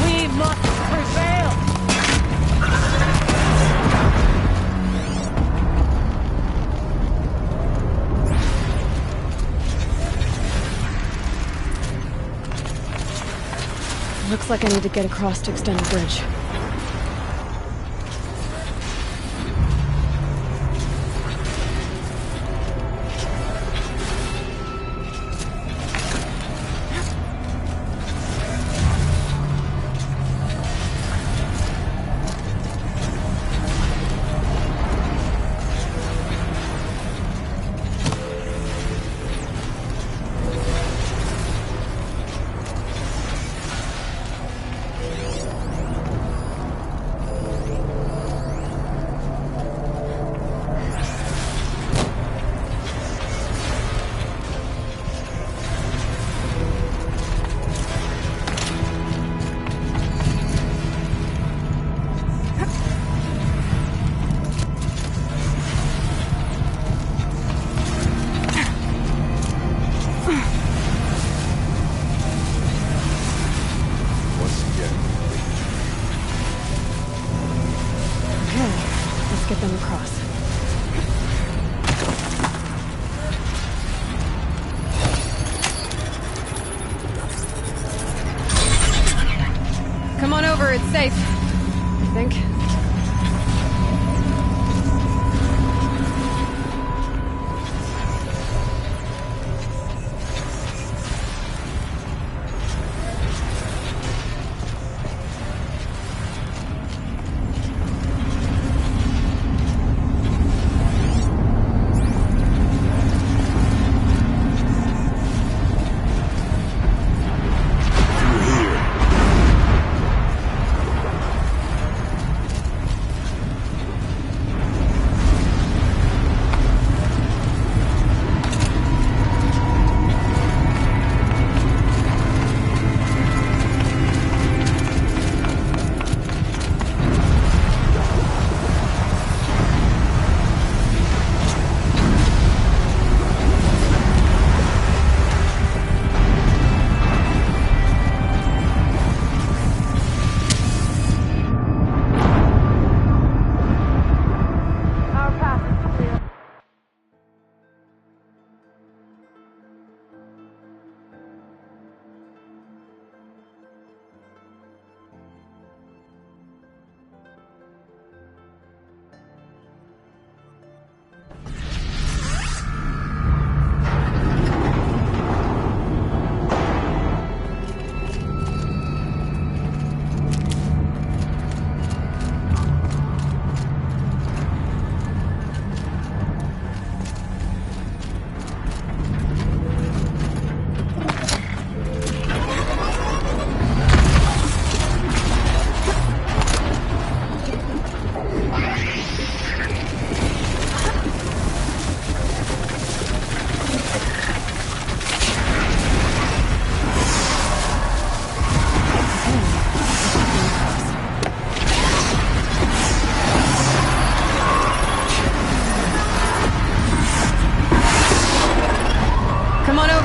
[SPEAKER 9] We must prevail!
[SPEAKER 1] Looks like I need to get across to extend the bridge. Let's get them across. Come on over, it's safe. I think.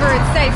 [SPEAKER 1] over, it's safe.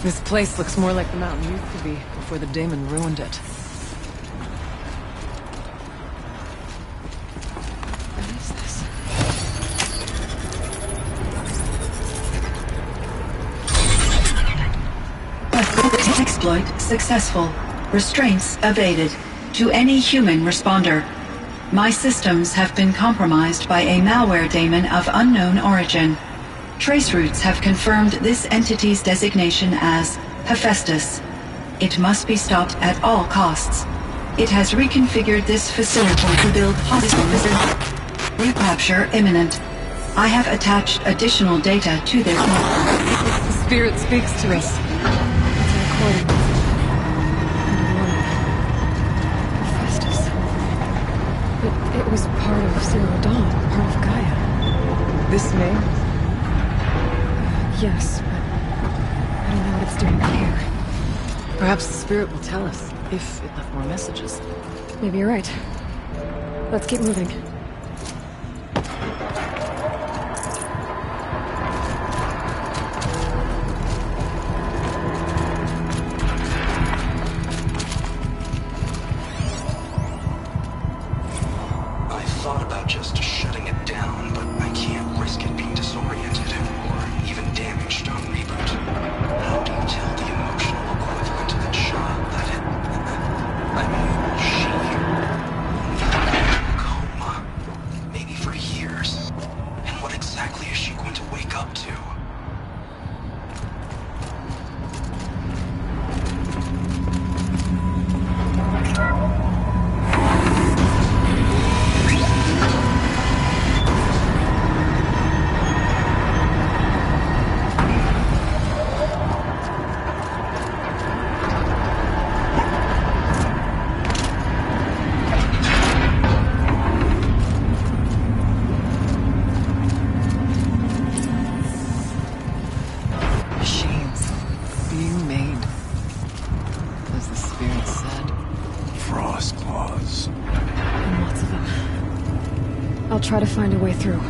[SPEAKER 9] This place looks more like the mountain used to be before the Daemon ruined it.
[SPEAKER 1] What is this?
[SPEAKER 13] Exploit successful. Restraints evaded. To any human responder. My systems have been compromised by a malware daemon of unknown origin. Trace routes have confirmed this entity's designation as Hephaestus. It must be stopped at all costs. It has reconfigured this facility to build hospitals. Recapture imminent. I have attached additional data to their
[SPEAKER 9] The spirit speaks to us.
[SPEAKER 1] It's a recording. Underwater. Hephaestus. It was part of Zero Dawn, part of Gaia.
[SPEAKER 9] This name?
[SPEAKER 1] Yes, but I don't know what it's doing here.
[SPEAKER 9] Perhaps the spirit will tell us, if it left more messages.
[SPEAKER 1] Maybe you're right. Let's keep moving.
[SPEAKER 11] I thought about just shutting it down, but I can't risk it being disoriented or even damaged on reboot. How do you tell the emotional equivalent of a child that it... I mean, she... coma. Maybe for years. And what exactly is she going to wake up to?
[SPEAKER 9] Machines. Being made. As the spirit said.
[SPEAKER 4] Frost claws.
[SPEAKER 1] And lots of them. I'll try to find a way through.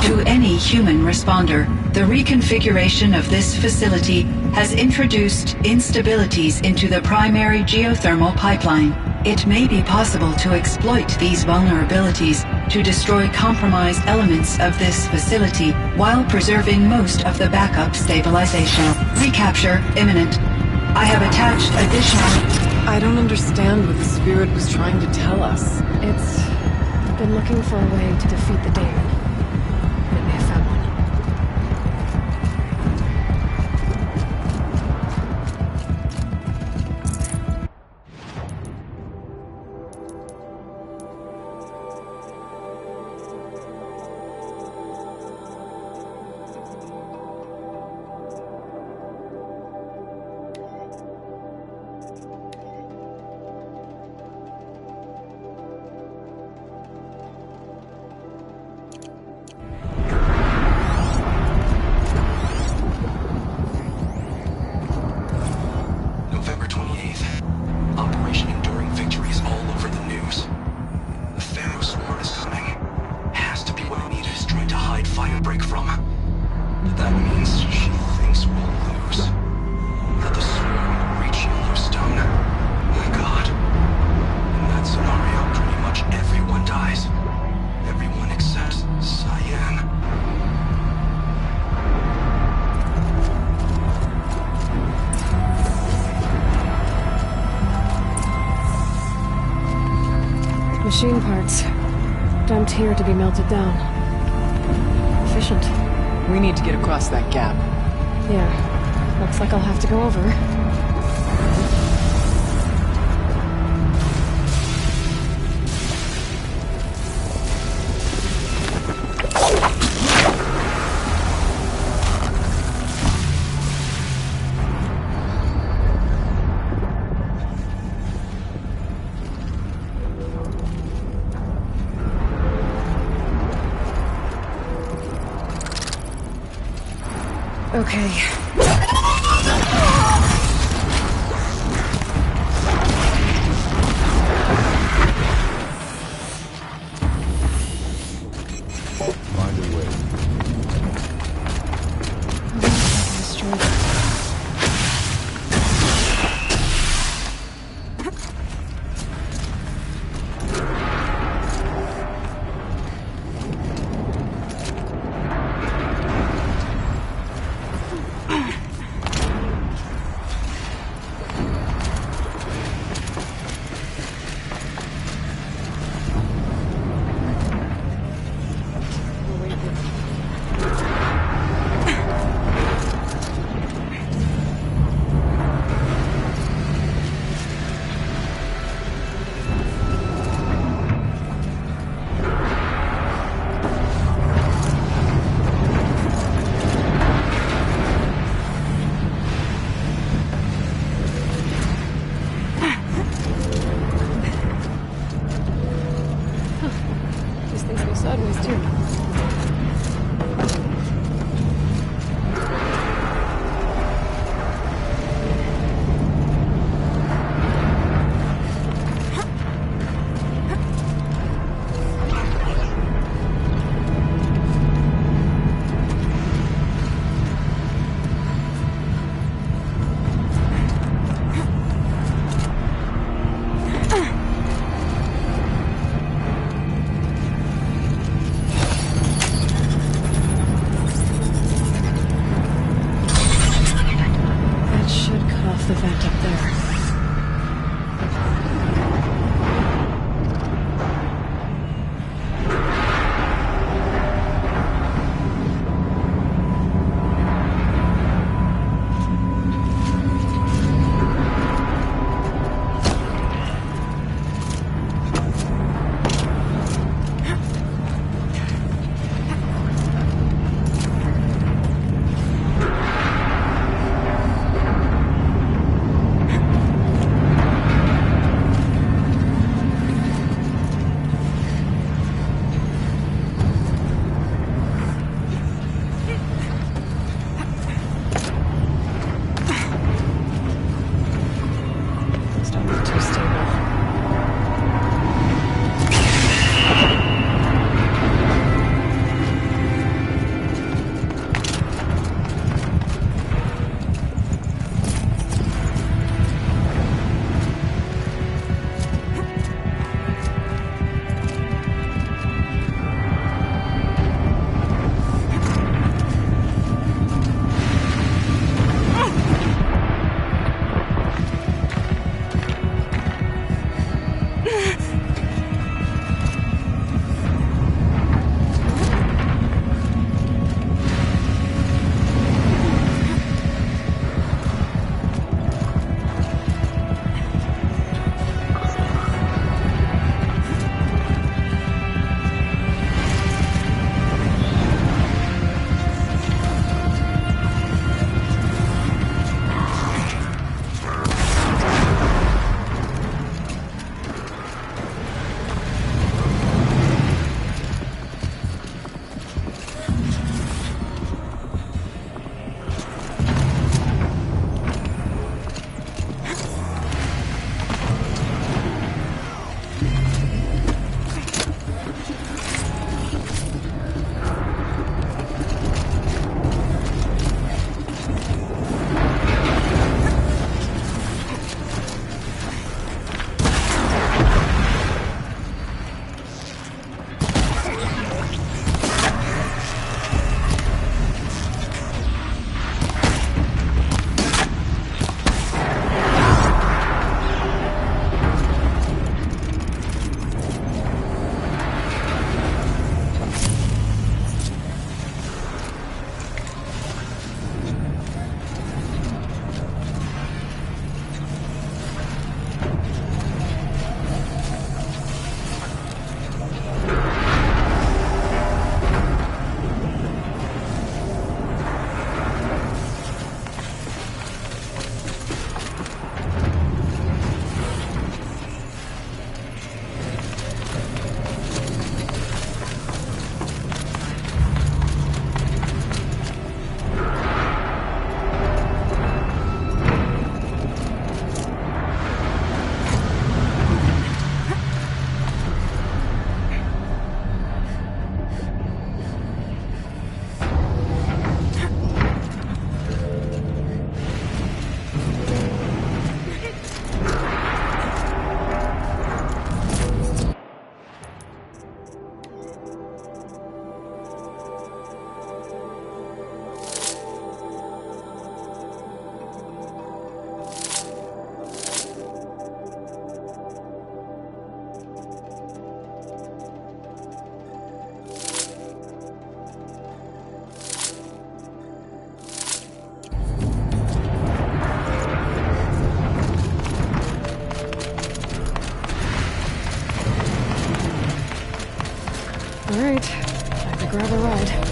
[SPEAKER 13] To any human responder, the reconfiguration of this facility has introduced instabilities into the primary geothermal pipeline. It may be possible to exploit these vulnerabilities to destroy compromised elements of this facility while preserving most of the backup stabilization. Recapture imminent. I have attached additional...
[SPEAKER 9] I don't understand what the spirit was trying to tell us.
[SPEAKER 1] It's been looking for a way to defeat the daemon. It may have found one.
[SPEAKER 11] November 28th. Operation Enduring Victories all over the news. The Pharaoh Sword is coming. Has to be what Anita is trying to hide Firebreak from. That means she thinks we'll lose. That the Sword will reach Yellowstone. Oh God. In that scenario, pretty much everyone dies. Everyone except Cyan.
[SPEAKER 1] Machine parts. Dumped here to be melted down. Efficient.
[SPEAKER 9] We need to get across that gap.
[SPEAKER 1] Yeah. Looks like I'll have to go over. Okay.
[SPEAKER 7] Find a way.
[SPEAKER 1] sideways, too. The vent up there. the ride.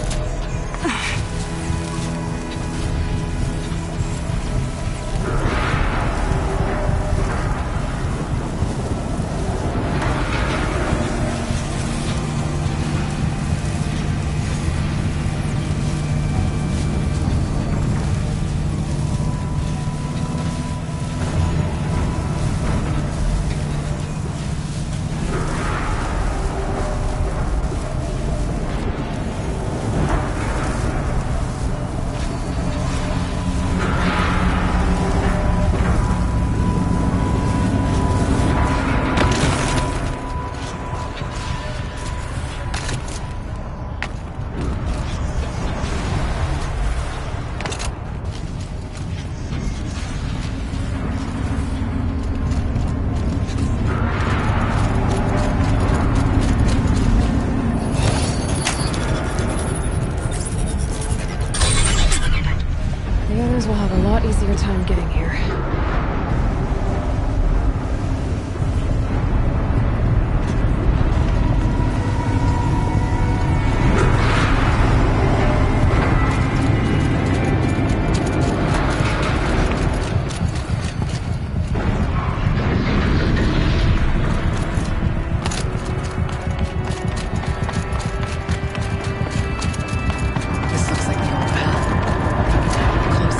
[SPEAKER 1] The others will have a lot easier time getting here.
[SPEAKER 10] This looks like the old path. Close.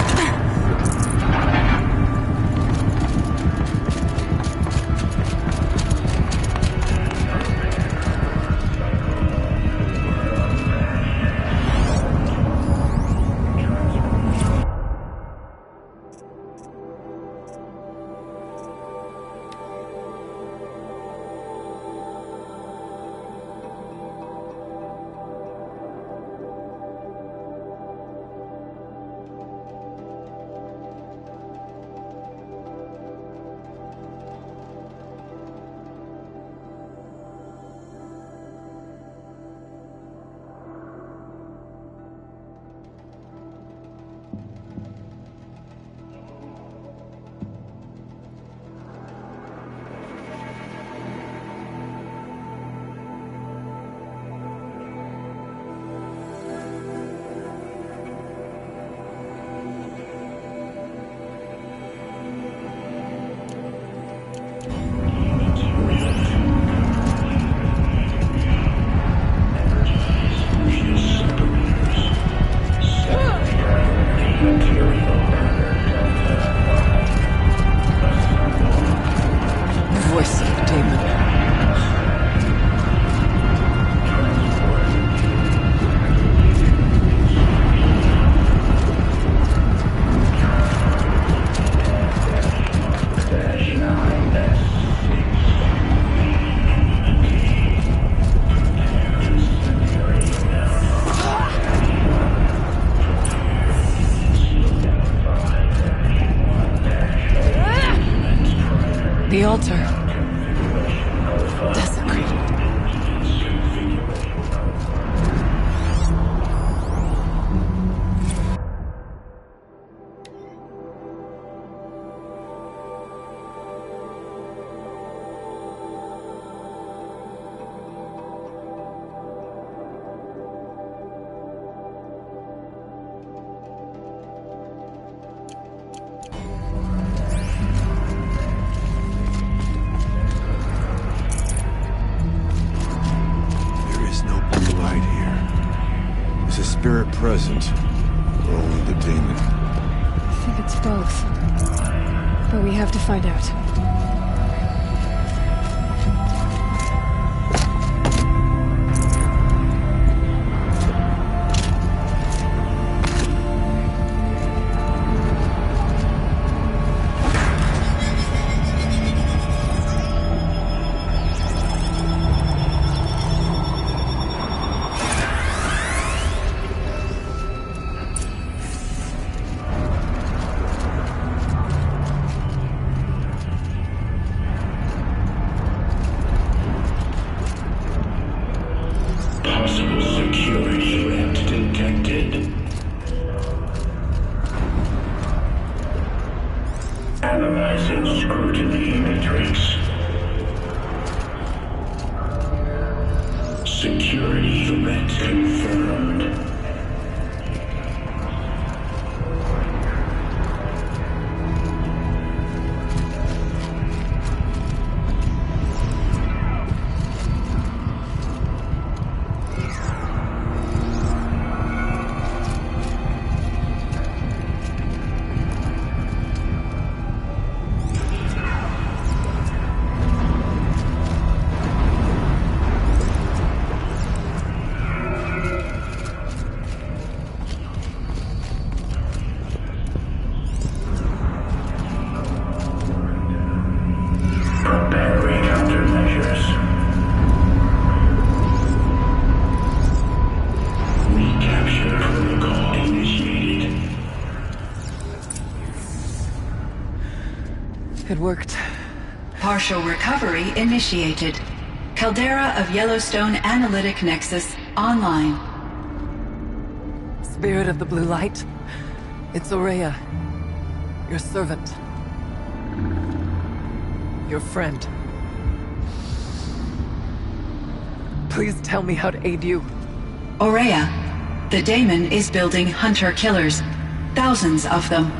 [SPEAKER 10] Voice of Damon. The altar. Desecrated.
[SPEAKER 4] Spirit present, or only the demon?
[SPEAKER 1] I think it's both. But we have to find out.
[SPEAKER 9] It worked.
[SPEAKER 13] Partial recovery initiated. Caldera of Yellowstone Analytic Nexus online.
[SPEAKER 9] Spirit of the Blue Light, it's Aurea, your servant. Your friend. Please tell me how to aid you.
[SPEAKER 13] Aurea, the daemon is building hunter-killers. Thousands of them.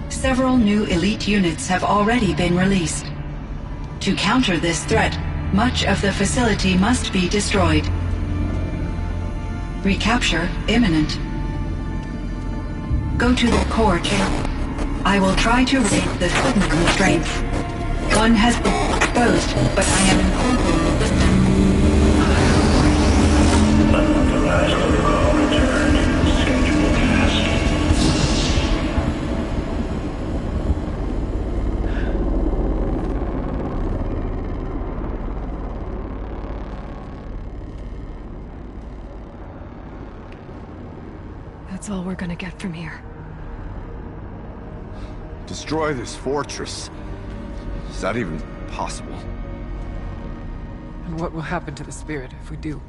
[SPEAKER 13] Several new elite units have already been released. To counter this threat, much of the facility must be destroyed. Recapture imminent. Go to the core chamber. I will try to raise the sudden constraints. One has been exposed, but I am incorporating.
[SPEAKER 14] The last protocol returned. Scheduled task.
[SPEAKER 1] That's all we're gonna get from here.
[SPEAKER 4] Destroy this fortress. Is that even possible?
[SPEAKER 9] And what will happen to the spirit if we do?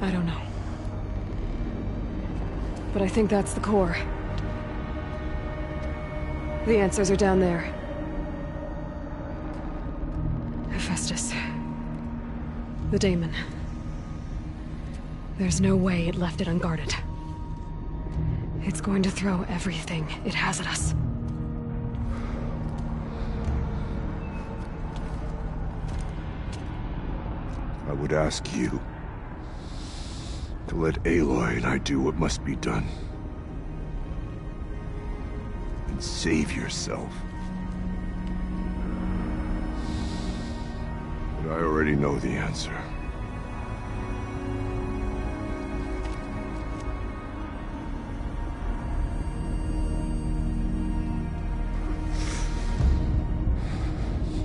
[SPEAKER 1] I don't know. But I think that's the core. The answers are down there. Hephaestus. The daemon. There's no way it left it unguarded. It's going to throw everything it has at us.
[SPEAKER 4] I would ask you to let Aloy and I do what must be done. And save yourself. But I already know the answer.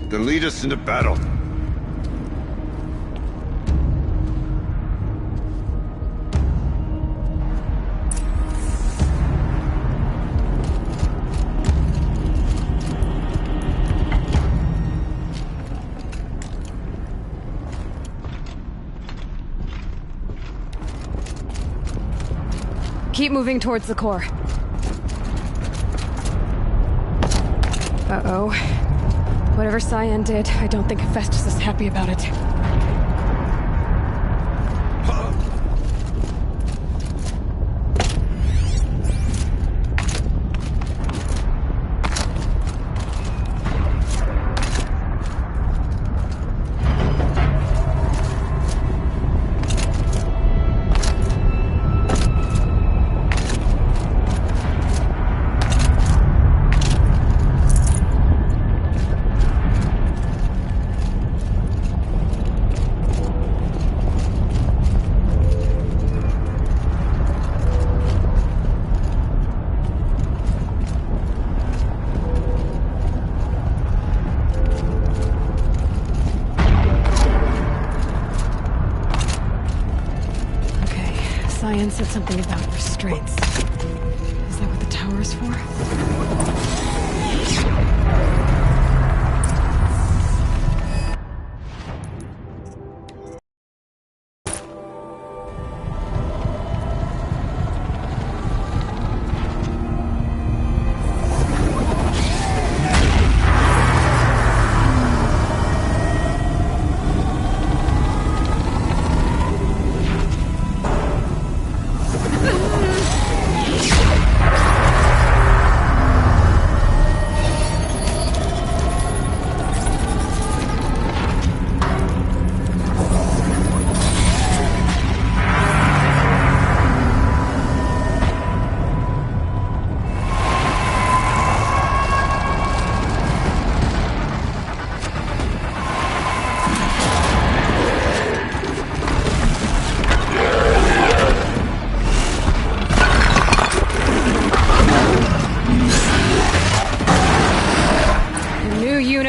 [SPEAKER 4] Then lead us into battle.
[SPEAKER 1] Keep moving towards the core. Uh-oh. Whatever Cyan did, I don't think Hephaestus is happy about it. Cyan said something about restraints. Is that what the tower is for?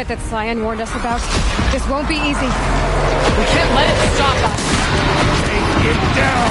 [SPEAKER 1] That Cyan warned us about. This won't be easy. We can't let it stop us.
[SPEAKER 7] Take it down!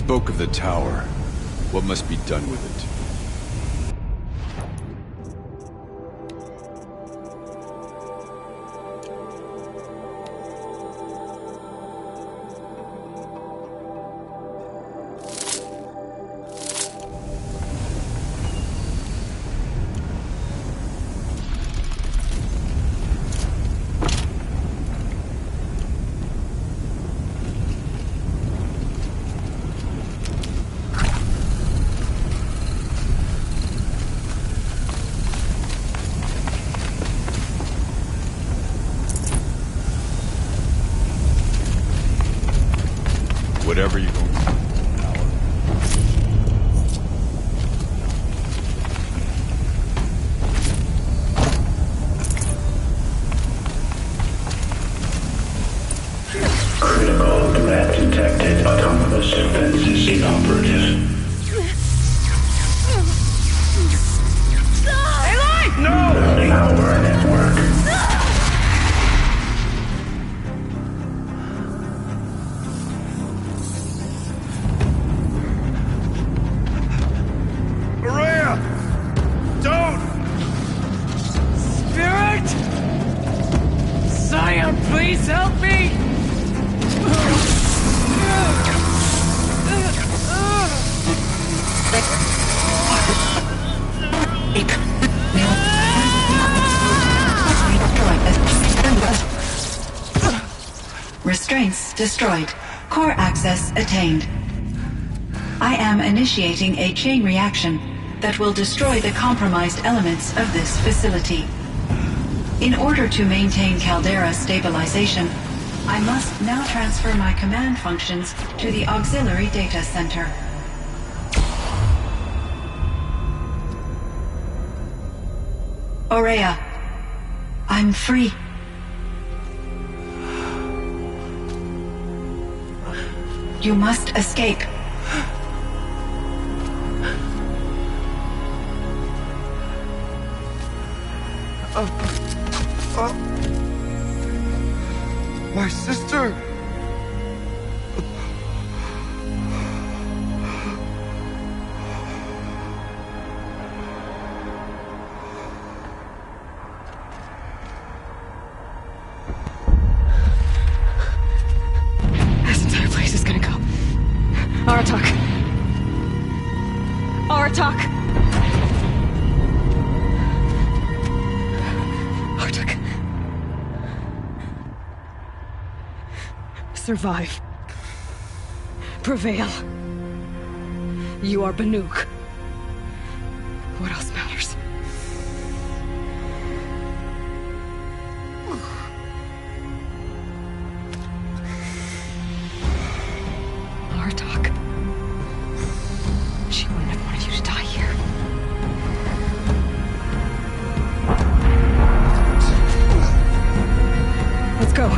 [SPEAKER 4] spoke of the tower. What must be done with it? Whatever you're going to do.
[SPEAKER 14] Critical threat detected. Autonomous defenses inoperative. No! Power network.
[SPEAKER 10] Please help me!
[SPEAKER 13] Restraints destroyed. Core access attained. I am initiating a chain reaction that will destroy the compromised elements of this facility. In order to maintain Caldera stabilization, I must now transfer my command functions to the auxiliary data center. Aurea, I'm free. You must escape.
[SPEAKER 5] My sister!
[SPEAKER 1] This entire place is gonna go. Aratak! Aratak! Aratak. Survive. Prevail. You are Banuk. What else matters? Artok. She wouldn't have wanted you to die here. Let's go.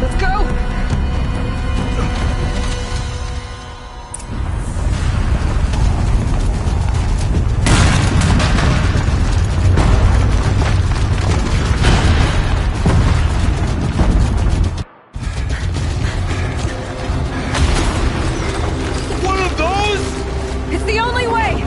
[SPEAKER 1] Let's go!
[SPEAKER 5] One of those?
[SPEAKER 1] It's the only way!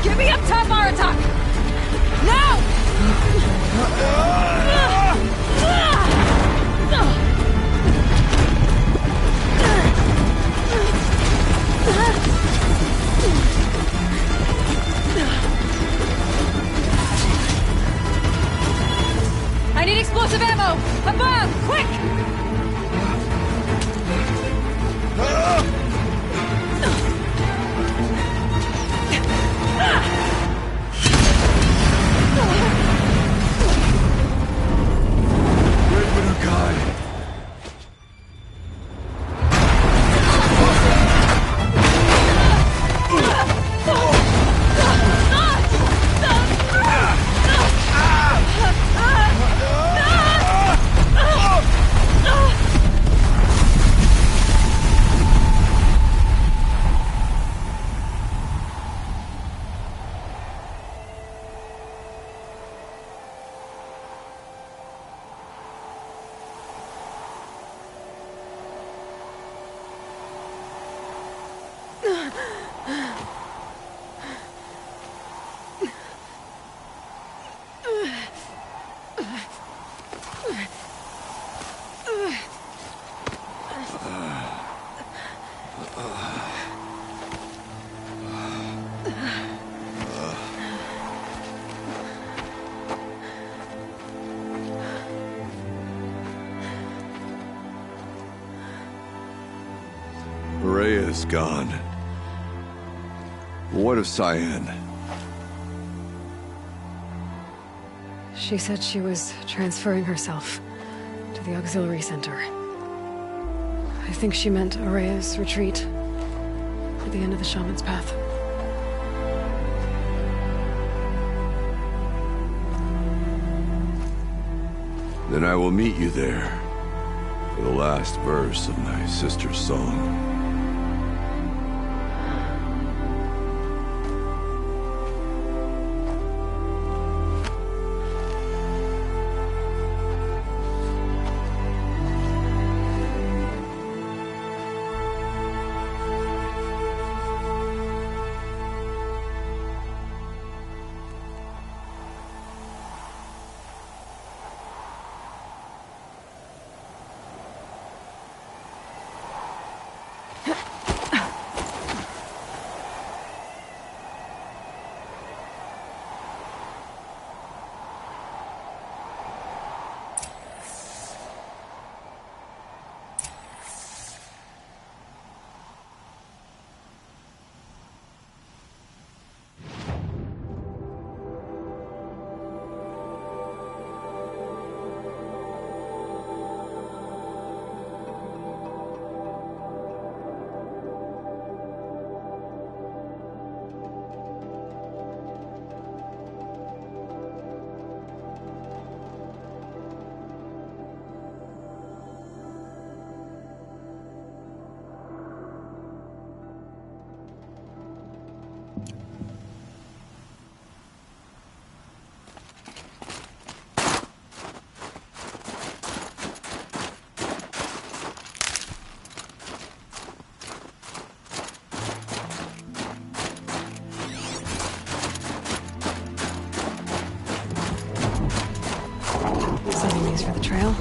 [SPEAKER 1] Get me up top, Aratak! Now! Lots of ammo! Above! Quick!
[SPEAKER 4] Rhea's gone. What of Cyan?
[SPEAKER 1] She said she was transferring herself to the auxiliary center. I think she meant Araya's retreat at the end of the Shaman's Path.
[SPEAKER 4] Then I will meet you there for the last verse of my sister's song.
[SPEAKER 1] For the trail.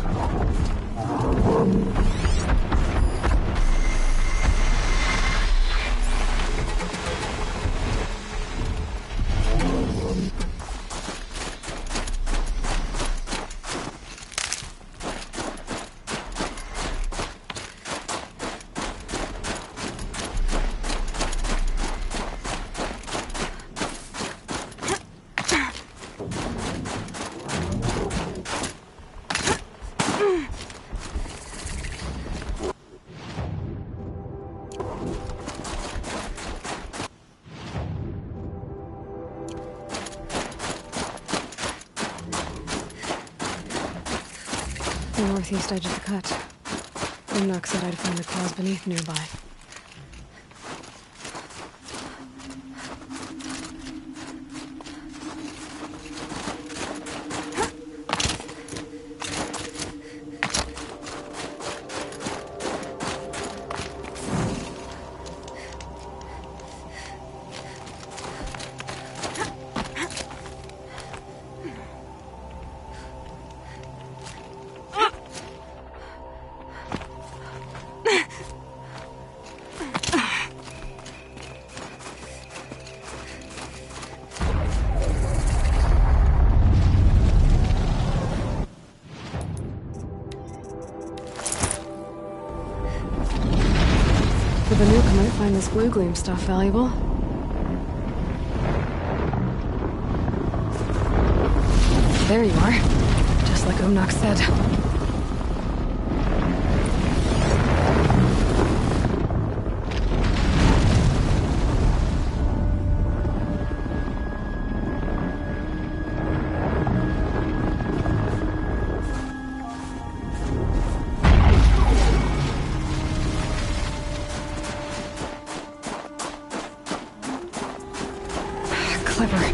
[SPEAKER 1] The northeast edge of the cut. Grimnock said I'd find the claws beneath nearby. find this blue gleam stuff valuable. There you are. Just like Umnak said. Clever.